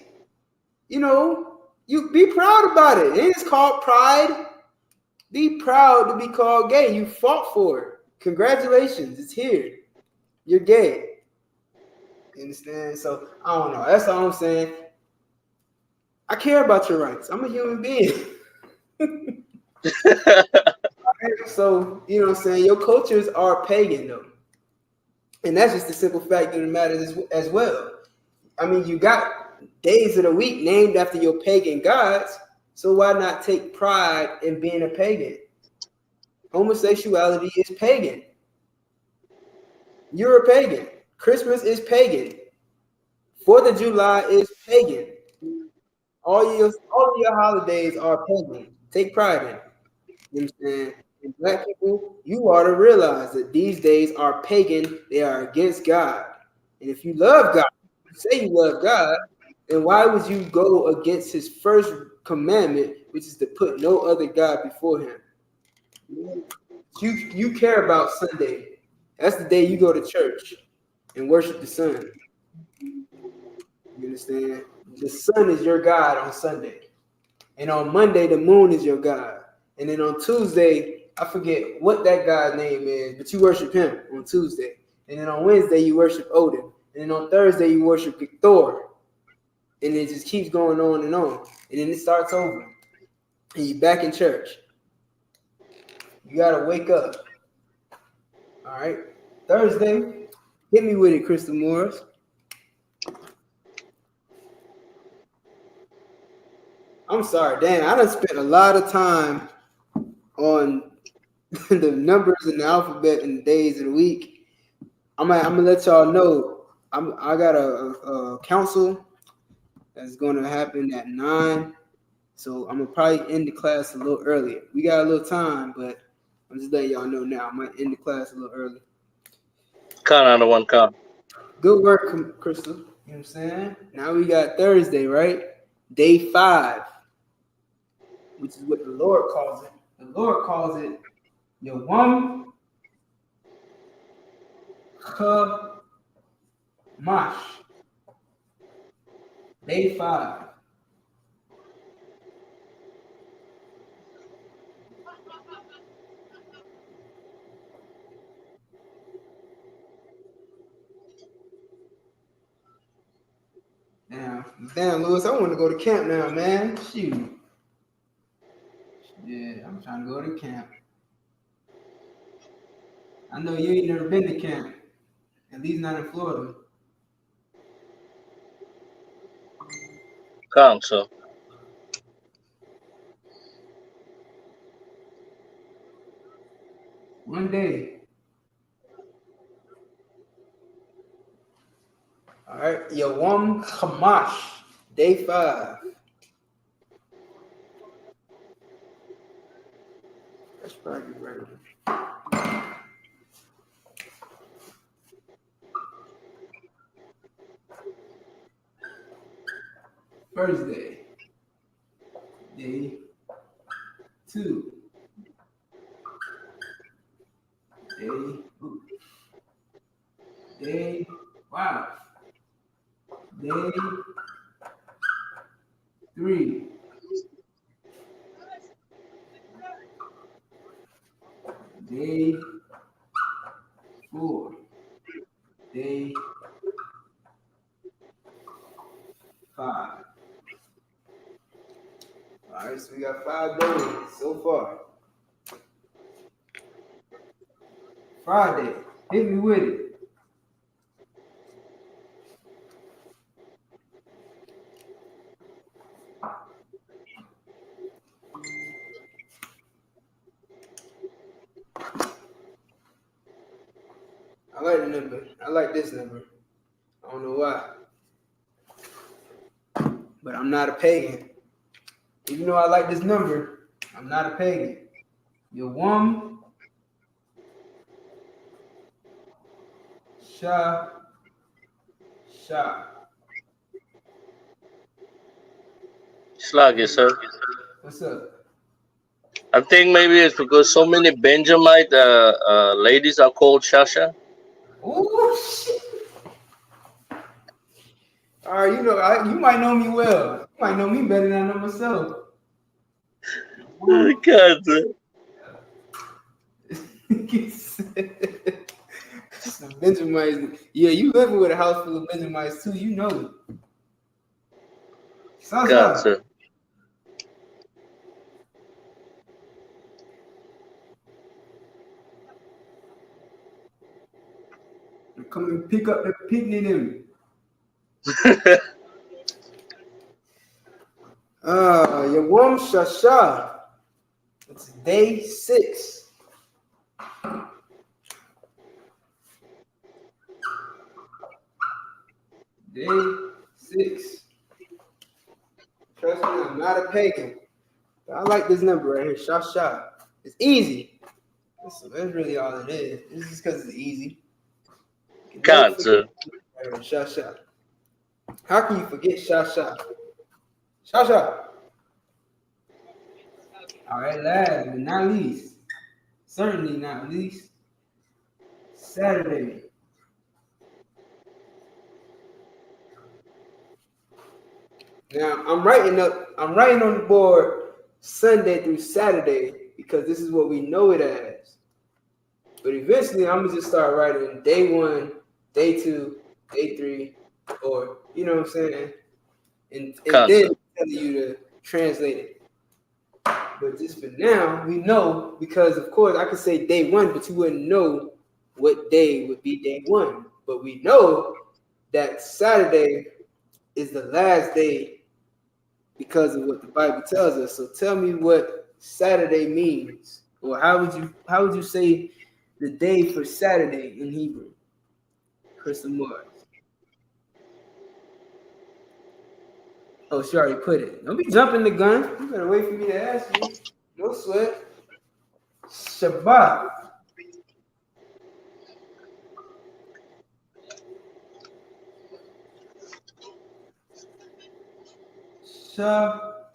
you know, you be proud about it. It is called pride. Be proud to be called gay. You fought for it. Congratulations. It's here. You're gay. You understand? So I don't know. That's all I'm saying. I care about your rights. I'm a human being. So, you know what I'm saying? Your cultures are pagan, though. And that's just the simple fact of the matter as well. I mean, you got days of the week named after your pagan gods, so why not take pride in being a pagan? Homosexuality is pagan. You're a pagan. Christmas is pagan. 4th of July is pagan. All your holidays are pagan. Take pride in it. You know what I'm saying? And black people, you ought to realize that these days are pagan. They are against God. And if you love God, say you love God, then why would you go against his first commandment, which is to put no other God before him? You care about Sunday. That's the day you go to church and worship the sun. You understand? The sun is your God on Sunday. And on Monday, the moon is your God. And then on Tuesday, I forget what that God's name is, but you worship him on Tuesday. And then on Wednesday, you worship Odin. And then on Thursday, you worship Thor. And it just keeps going on. And then it starts over. And you're back in church. You got to wake up. All right? Thursday, hit me with it, Crystal Morris. I'm sorry, Dan. I done spent a lot of time on the numbers and the alphabet and the days of the week. I'm gonna let y'all know. I got a council that's going to happen at 9, so I'm gonna probably end the class a little earlier. We got a little time, but I'm just letting y'all know now. I might end the class a little early. Count out of one count. Good work, Crystal. You know what I'm saying? Now we got Thursday, right? Day 5, which is what the Lord calls it. The Lord calls it Yom Hamash. Day 5. Damn, Lewis, I want to go to camp now, man. Shoot. Yeah, I'm trying to go to camp. I know you ain't never been to camp, at least not in Florida. Can't, sir. One day. All right, Yom Hamash, day 5. That's probably right. First day. Day 2. Day 5. Day 3. Day 4. Day 5. All right, so we got 5 days so far. Friday, hit me with it. I like the number. I like this number. I don't know why. But I'm not a pagan. Even though I like this number, I'm not a pagan. Yom Sha. Slag, yes, sir. What's up? I think maybe it's because so many Benjamite ladies are called Shasha. Oh shit! All right, you might know me well. You might know me better than I know myself. God, sir. Some Benjamites. Yeah, you living with a house full of Benjamites too. You know it. God, sir. Come and pick up the picnic them. Yawam Shasha. It's day 6. Day 6. Trust me, I'm not a pagan. But I like this number right here, Shasha. It's easy. That's really all it is. It's just because it's easy. God, sir. Shasha. How can you forget Shasha? Shasha. All right, last but not least, certainly not least, Saturday. Now I'm writing on the board Sunday through Saturday because this is what we know it as. But eventually I'm gonna just start writing day 1, day 2, day 3, or you know what I'm saying, and then tell you to translate it. But just for now, we know because of course I could say day 1, but you wouldn't know what day would be day 1. But we know that Saturday is the last day because of what the Bible tells us. So tell me what Saturday means, or how would you say the day for Saturday in Hebrew? Crystal Morris. Oh, she already put it. Don't be jumping the gun. You better wait for me to ask you. No sweat. Shabbat.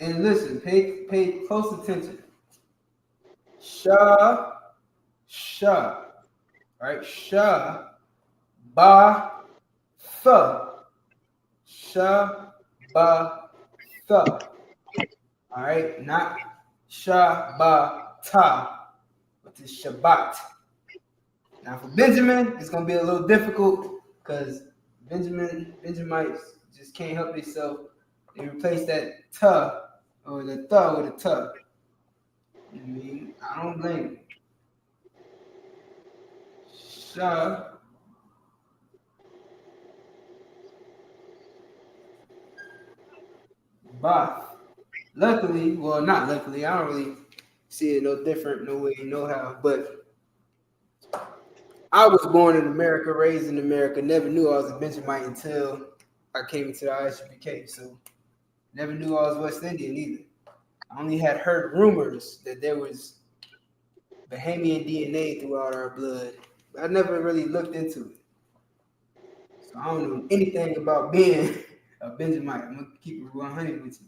And listen, pay close attention. Right? Ba, fa. All right, not Shabbat, but it's Shabbat. Now for Benjamin, it's gonna be a little difficult because Benjamites just can't help themselves. They replace that ta or the tha with a ta. You know what I mean? I don't blame you. Shabbat. Luckily, well, not luckily, I don't really see it no different, no way, no how. But I was born in America, raised in America, never knew I was a Benjamite until I came into the I.S.U.P.K. So never knew I was West Indian either. I only had heard rumors that there was Bahamian DNA throughout our blood, but I never really looked into it. So I don't know anything about being a Benjamite. I'm gonna keep it 100 with you.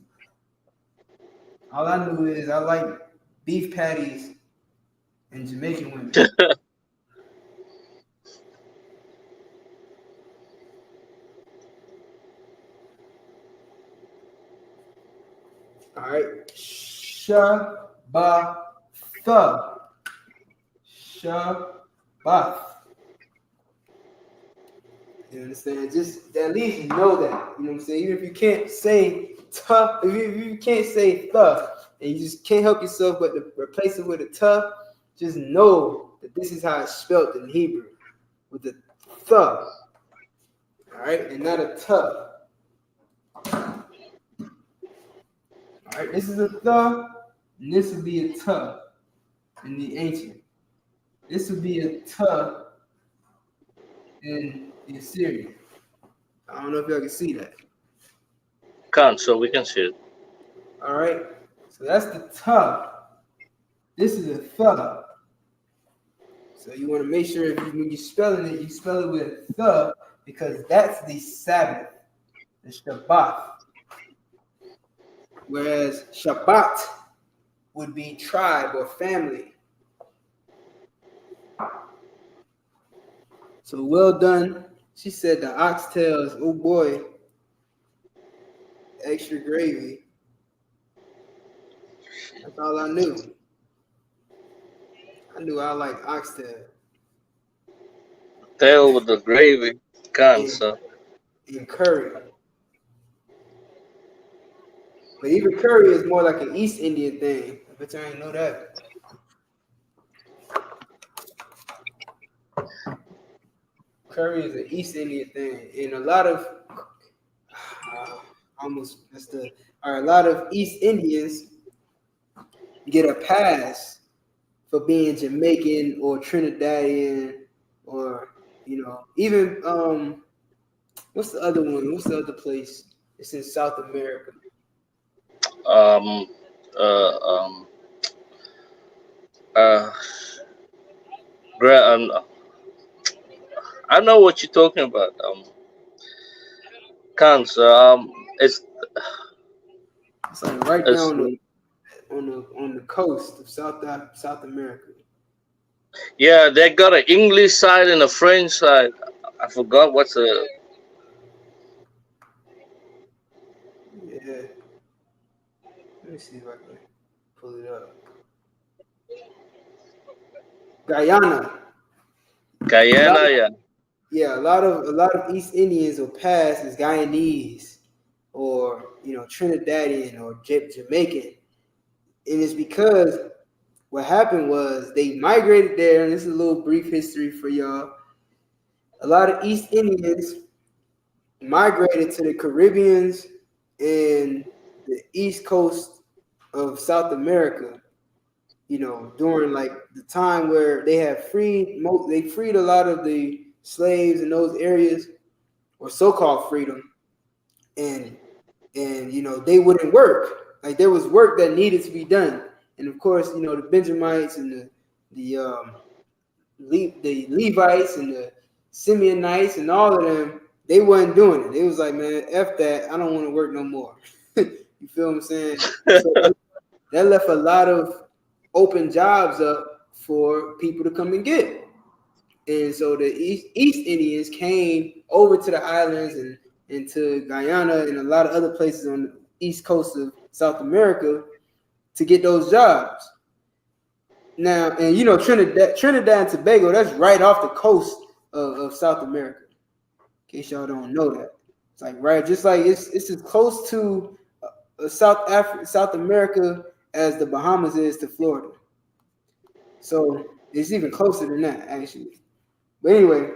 All I knew is I like beef patties and Jamaican women. All right. Shabbat. Shabbat. You understand? Just at least you know that. You know what I'm saying? Even if you can't say tough, if you can't say thuh, and you just can't help yourself but to replace it with a tough, just know that this is how it's spelled in Hebrew, with the thuh. All right, and not a tough. All right, this is a thuh, and this would be a tough in the ancient. This would be a tough in the Assyrian. I don't know if y'all can see that. Can't, so we can see it. All right, so that's the tough. This is a thuh. So you want to make sure when you're spelling it, you spell it with thuh because that's the Sabbath, the Shabbat. Whereas Shabbat would be tribe or family. So well done. She said the oxtails, oh boy, extra gravy. That's all I knew. I knew I liked oxtail. Tail with the gravy. Can't, so. And curry. But even curry is more like an East Indian thing. I bet you I ain't know that. Curry is an East Indian thing, and a lot of a lot of East Indians get a pass for being Jamaican or Trinidadian or even what's the other one? What's the other place? It's in South America. Um, uh, um, uh, I know what you're talking about. Can't, so, it's like right down on the coast of South America. Yeah, they got an English side and a French side. I forgot what's the. Yeah. Let me see if I can pull it up. Guyana, Yeah. Yeah, a lot of East Indians will pass as Guyanese or Trinidadian or Jamaican, and it's because what happened was they migrated there, and this is a little brief history for y'all. A lot of East Indians migrated to the Caribbeans and the East Coast of South America, during like the time where they freed a lot of the slaves in those areas, or so-called freedom, and they wouldn't work. Like there was work that needed to be done, and of course the Benjamites and the Levites and the Simeonites and all of them, they wasn't doing it. They was like, man, F that, I don't want to work no more. You feel what I'm saying? So that left a lot of open jobs up for people to come and get. And so the East Indians came over to the islands and to Guyana and a lot of other places on the east coast of South America to get those jobs. Now, and you know, Trinidad and Tobago, that's right off the coast of South America. In case y'all don't know that, it's like right, just like it's as close to South America as the Bahamas is to Florida. So it's even closer than that, actually. But anyway,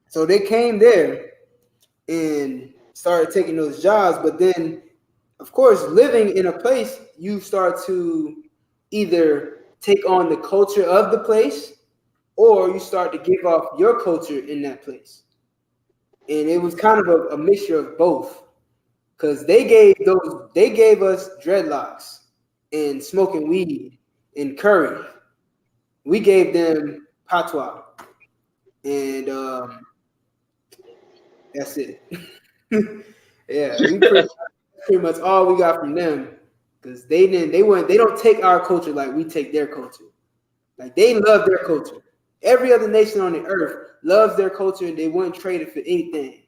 so they came there and started taking those jobs. But then, of course, living in a place, you start to either take on the culture of the place, or you start to give off your culture in that place. And it was kind of a mixture of both, because they gave us dreadlocks and smoking weed and curry. We gave them patois, and that's it. Yeah, we pretty much all we got from them, because they don't take our culture like we take their culture. Like, they love their culture. Every other nation on the earth loves their culture, and they wouldn't trade it for anything.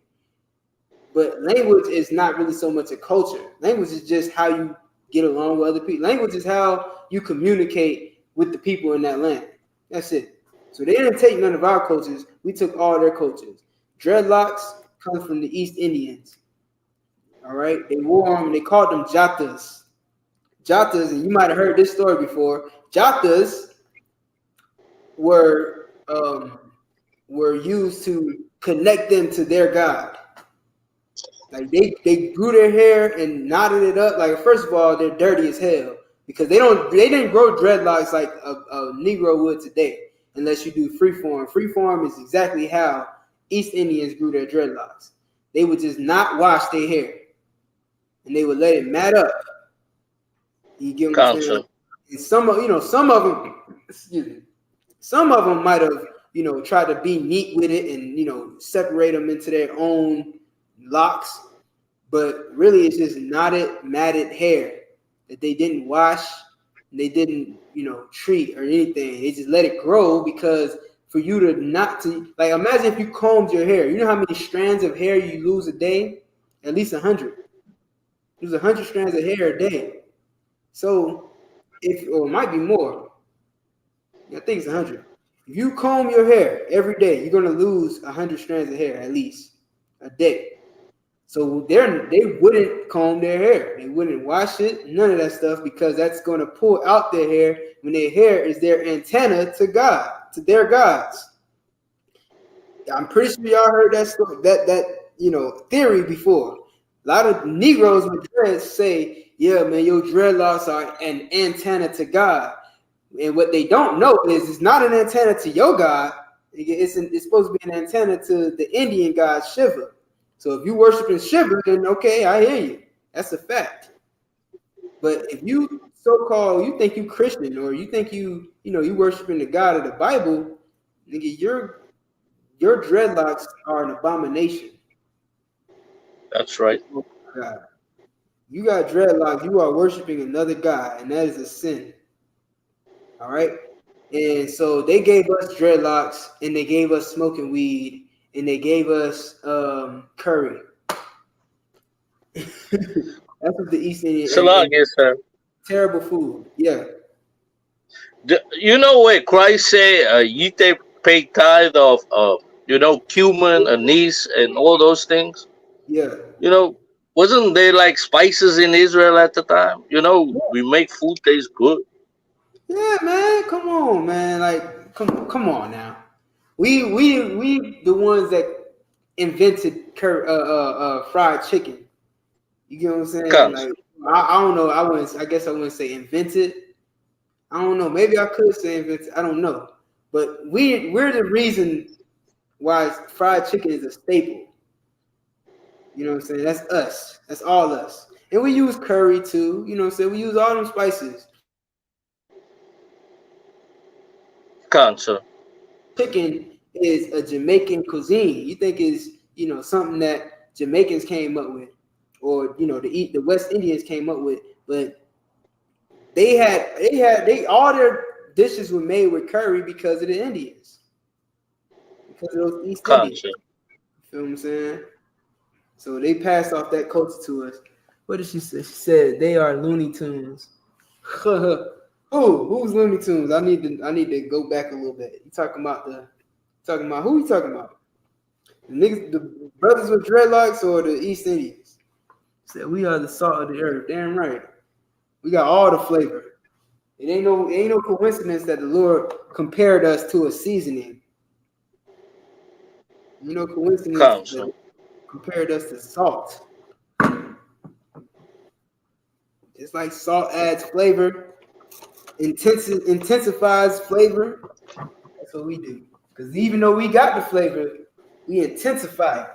But language is not really so much a culture. Language is just how you get along with other people. Language is how you communicate with the people in that land. That's it. So they didn't take none of our cultures. We took all their cultures. Dreadlocks come from the East Indians. All right. They wore them. They called them jatas. Jatas, and you might have heard this story before. Jatas were used to connect them to their God. Like, they grew their hair and knotted it up. Like, first of all, they're dirty as hell, because they didn't grow dreadlocks like a Negro would today, unless you do freeform. Freeform is exactly how East Indians grew their dreadlocks. They would just not wash their hair, and they would let it mat up. You get what I'm saying? And some of them, excuse me, some of them might have, tried to be neat with it and, separate them into their own locks, but really it's just knotted, matted hair that they didn't wash, and they didn't, treat or anything. They just let it grow, because for you to not to, like, imagine if you combed your hair. You know how many strands of hair you lose a day? At least 100. Lose 100 strands of hair a day. So or it might be more. I think it's 100. If you comb your hair every day, you're gonna lose 100 strands of hair at least a day. So they wouldn't comb their hair. They wouldn't wash it, none of that stuff, because that's going to pull out their hair, when their hair is their antenna to God, to their gods. I'm pretty sure y'all heard that story, that theory before. A lot of Negroes with dreads say, yeah, man, your dreadlocks are an antenna to God. And what they don't know is it's not an antenna to your God. It's supposed to be an antenna to the Indian god Shiva. So if you worshiping Shiva, then okay, I hear you. That's a fact. But if you you think you Christian, or you think you worshiping the God of the Bible, nigga, your dreadlocks are an abomination. That's right. Oh my God. You got dreadlocks, you are worshiping another God, and that is a sin. All right. And so they gave us dreadlocks, and they gave us smoking weed, and they gave us curry. That's what the East Indian. Salah, yes, sir. Terrible food. Yeah. You know what Christ say? You pay tithe of cumin, anise, and all those things. Yeah. Wasn't there like spices in Israel at the time? We make food taste good. Yeah, man. Come on, man. Like, come on now. We the ones that invented fried chicken. You get what I'm saying? Comes. Like, I don't know. I guess I wouldn't say invented. I don't know. Maybe I could say invented. I don't know. But we're the reason why fried chicken is a staple. You know what I'm saying? That's us. That's all us. And we use curry too. You know what I'm saying? We use all them spices. Cancer. Chicken is a Jamaican cuisine. You think is something that Jamaicans came up with, or the West Indians came up with, but they all their dishes were made with curry because of the Indians, because of those East Indians. You feel what I'm saying? So they passed off that culture to us. What did she say? She said they are Looney Tunes. Who's Looney Tunes? I need to go back a little bit. You talking about who you talking about? The niggas, the brothers with dreadlocks or the East Indians? Said we are the salt of the earth. Damn right. We got all the flavor. It ain't no coincidence that the Lord compared us to a seasoning. You know, coincidence that He compared us to salt. It's like salt adds flavor, intensifies flavor. That's what we do. Because even though we got the flavor, we intensify it.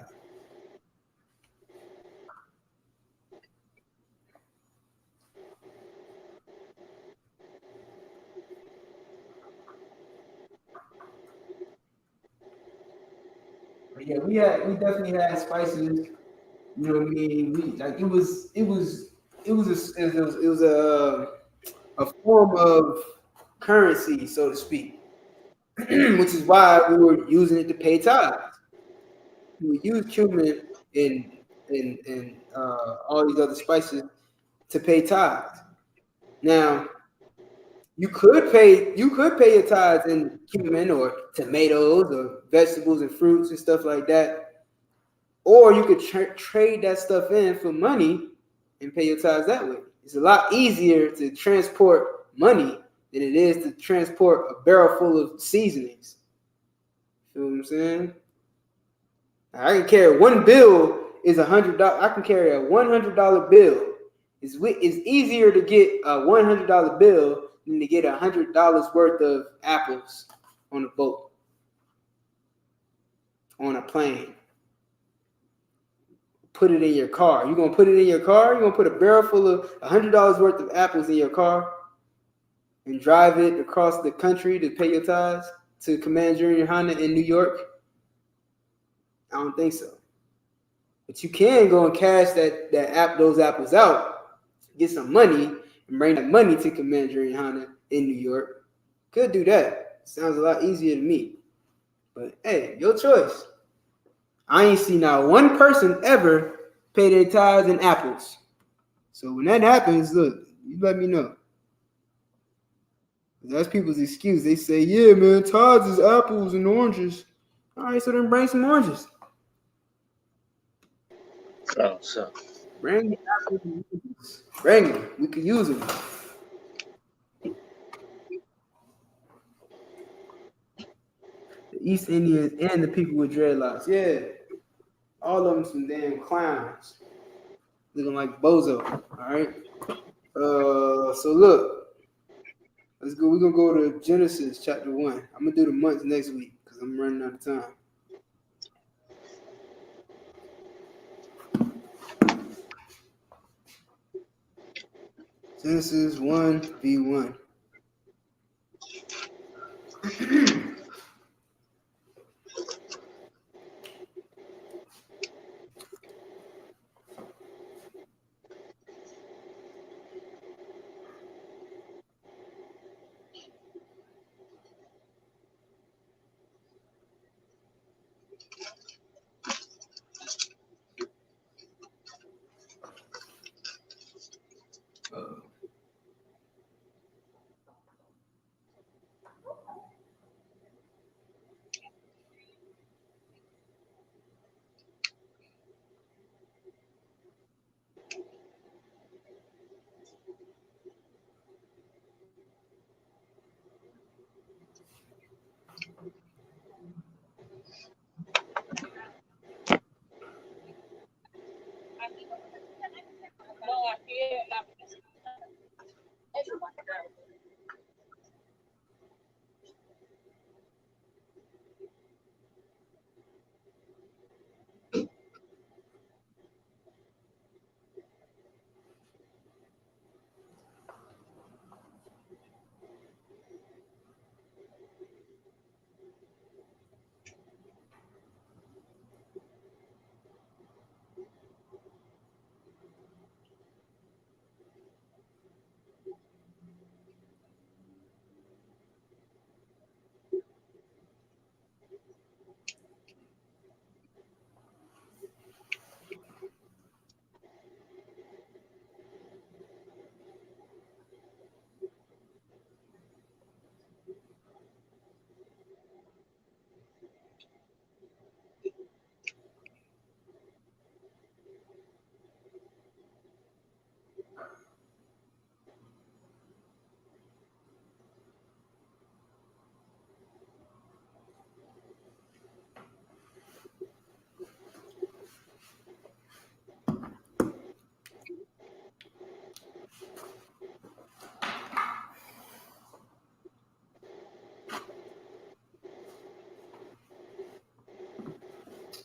But yeah, we definitely had spices. You know what I mean? It was a form of currency, so to speak, which is why we were using it to pay tithes. We would use cumin and all these other spices to pay tithes. Now, you could pay your tithes in cumin or tomatoes or vegetables and fruits and stuff like that, or you could trade that stuff in for money and pay your tithes that way. It's a lot easier to transport money than it is to transport a barrel full of seasonings. Feel what I'm saying? I can carry one bill is $100. I can carry a $100 bill. It's easier to get a $100 bill than to get $100 worth of apples on a boat, on a plane. Put it in your car. You gonna put it in your car? You gonna put a barrel full of $100 worth of apples in your car and drive it across the country to pay your tithes to Command Junior YAHANNA in New York? I don't think so. But you can go and cash those apples out, get some money, and bring that money to Command Junior YAHANNA in New York. Could do that. Sounds a lot easier to me. But hey, your choice. I ain't seen not one person ever pay their tithes in apples. So when that happens, look, you let me know. That's people's excuse. They say, yeah, man, tithes is apples and oranges. All right, so then bring some oranges. Bring the apples and oranges. Bring them. We could use them. The East Indians and the people with dreadlocks. Yeah. All of them some damn clowns. Looking like Bozo. All right. So look. Let's go. We're gonna go to Genesis chapter 1. I'm gonna do the months next week because I'm running out of time. Genesis 1:1.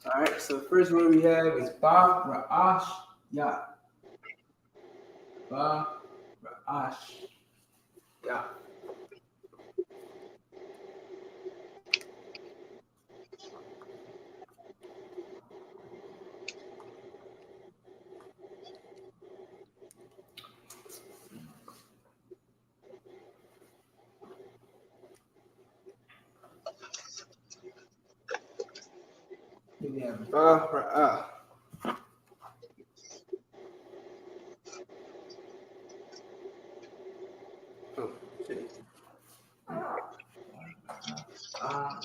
All right, so the first word we have is Ba Ra'ash Ya. Ba Ra'ash Ya. We have Ba Ra'ah. Oh, okay. Ah.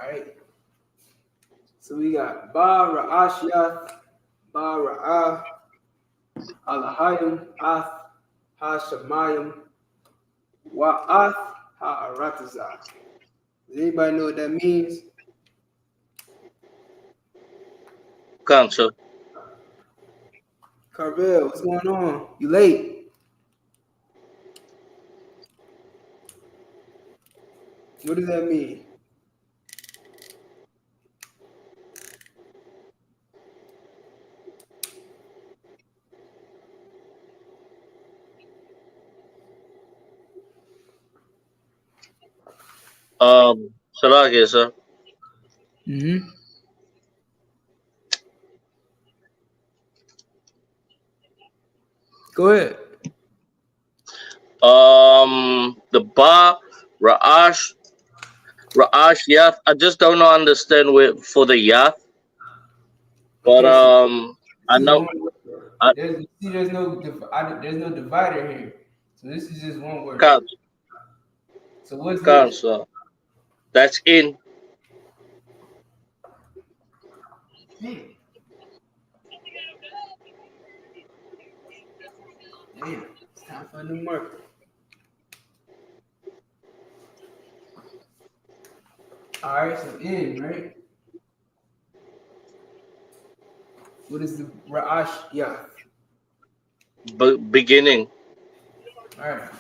All right. So we got Ba Ra'ash Ya, Ba Ra'ah, Alahayim, Ath, Ha-Shamayim, Wa'ath, Ha-Aratazah. Does anybody know what that means? Cancer. Carvel, what's going on? You late? What does that mean? Salaki, sir. Mm-hmm. Go ahead. The Ba Ra'ash Yath. I just don't know understand for the Yath, but Okay, so I this is know. one word. I There's no divider here. So this is just one word. can't So what's this? cancer. That's in. Damn. Damn. It's time for a new marker. All right, so in, right? What is the Ra'ash Ya? Beginning. All right.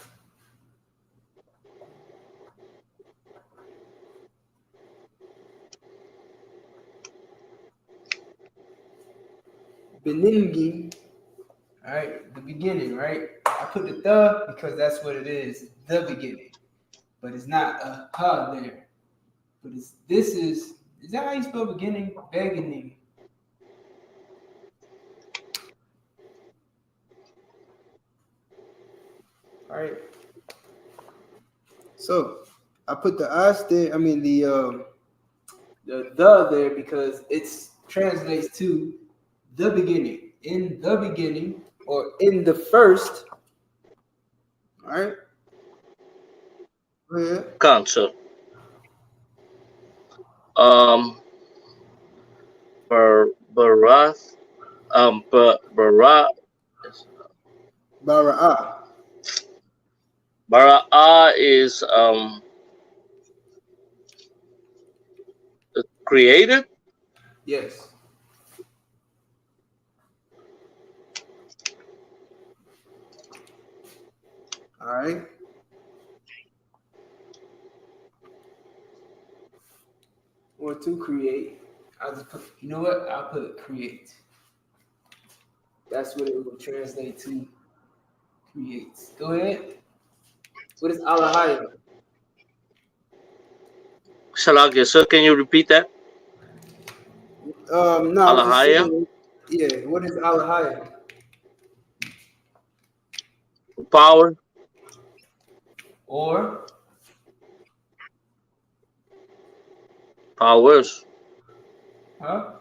Beningi. All right, the beginning, right? I put the because that's what it is, the beginning. But it's not a ha there. But is that how you spell beginning? Beginning. All right. So I put the us there. I mean the there because it translates to the beginning, in the beginning, or in the first. All right. Go ahead. Cancer. Um, Barath. Bara. Bara'ah. Bara'ah is created. Yes. All right. Or to create. I'll just put, you know what? I'll put create. That's what it will translate to creates. Go ahead. What is Alahayim? Salaki, sir. Can you repeat that? No, I was just Alahaya. saying, yeah, what is Alahayim? Power. Or, Powers. huh? Or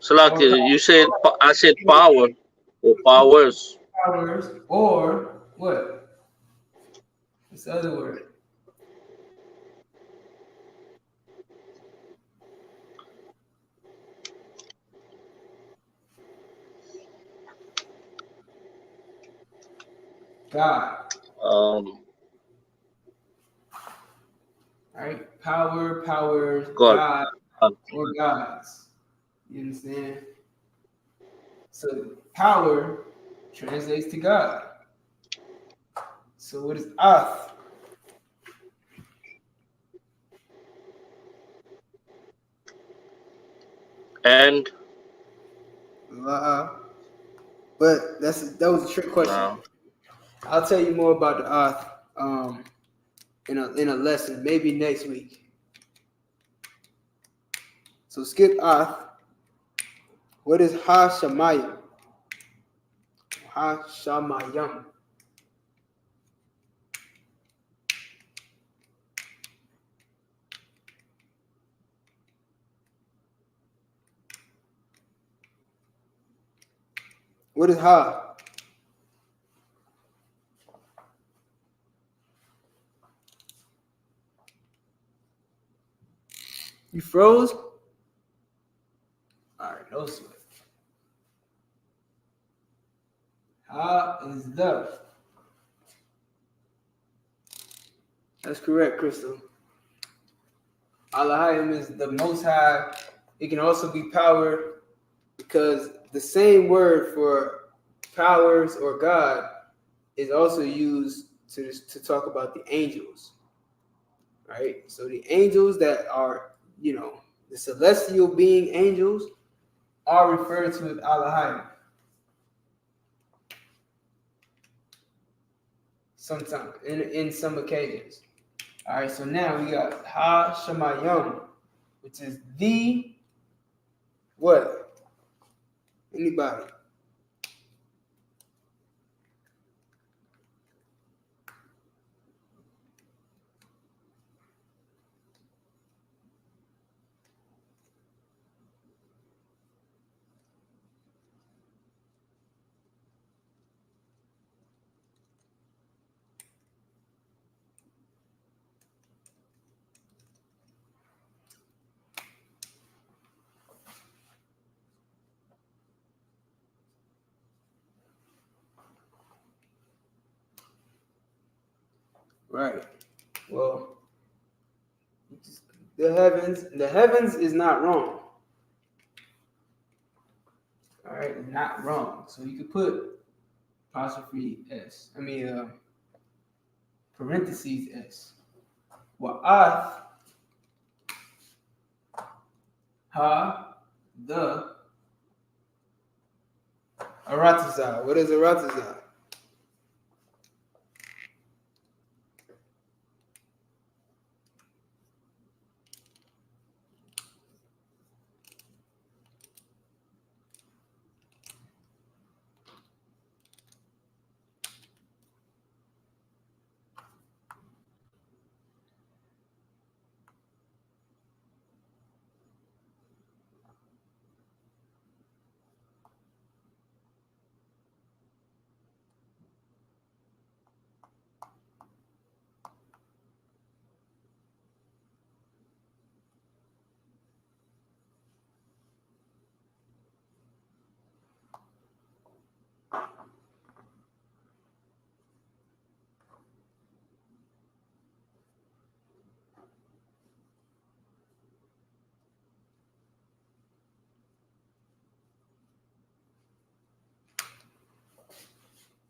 Salaki, you said. I said power or powers. powers, or what? What's the other word? God. Um, All right, power, powers, God. God, Um, or gods. You understand? So power translates to God. So what is Ath? and But that was a trick question. no. I'll tell you more about the Ath in a lesson, maybe next week. So skip Ath. What is Ha Shamayim? Ha Shamayim. What is Ha? You froze? All right, no sweat. Ha is the. That's correct, Crystal. Alahayim is the Most High. It can also be power because the same word for powers or God is also used to talk about the angels, right? So the angels that are, the celestial being angels are referred to as Alahayim. Sometimes, in some occasions. All right, so now we got Ha Shemayim, which is the what? Anybody? Right. Well, the heavens is not wrong. All right, not wrong. So you could put apostrophe S. Parentheses S. Wa'ath ha the aratazah. What is aratazah?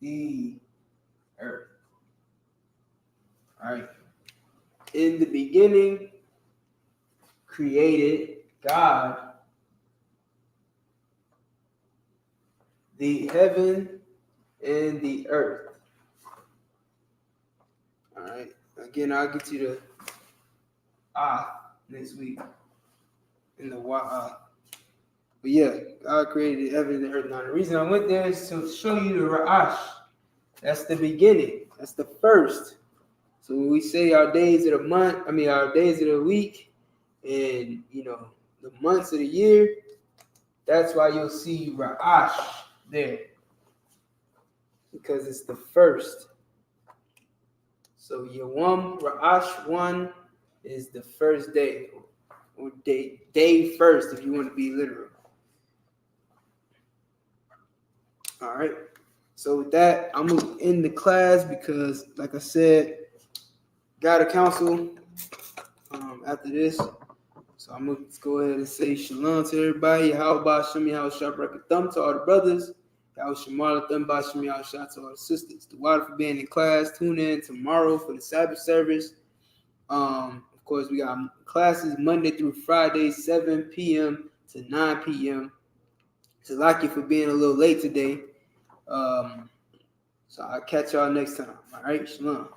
The earth. All right. In the beginning, created God the heaven and the earth. All right. Again, I'll get you the next week in the But yeah, God created the heaven and the earth. Now, the reason I went there is to show you the Ra'ash. That's the beginning. That's the first. So when we say our days of the month, our days of the week, and the months of the year, that's why you'll see Ra'ash there, because it's the first. So Yawam Ra'ash 1 is the first day, or day first, if you want to be literal. All right. So with that, I'm gonna end the class because, like I said, got a council after this. So I'm gonna go ahead and say shalom to everybody. How about Shemi How Shabrak Thumb to all the brothers? How Shamala Thumb by Shemi How Shot to all the sisters. The water for being in class. Tune in tomorrow for the Sabbath service. Of course, we got classes Monday through Friday, 7 p.m. to 9 p.m. So lucky for being a little late today. So I'll catch y'all next time. All right, shalom.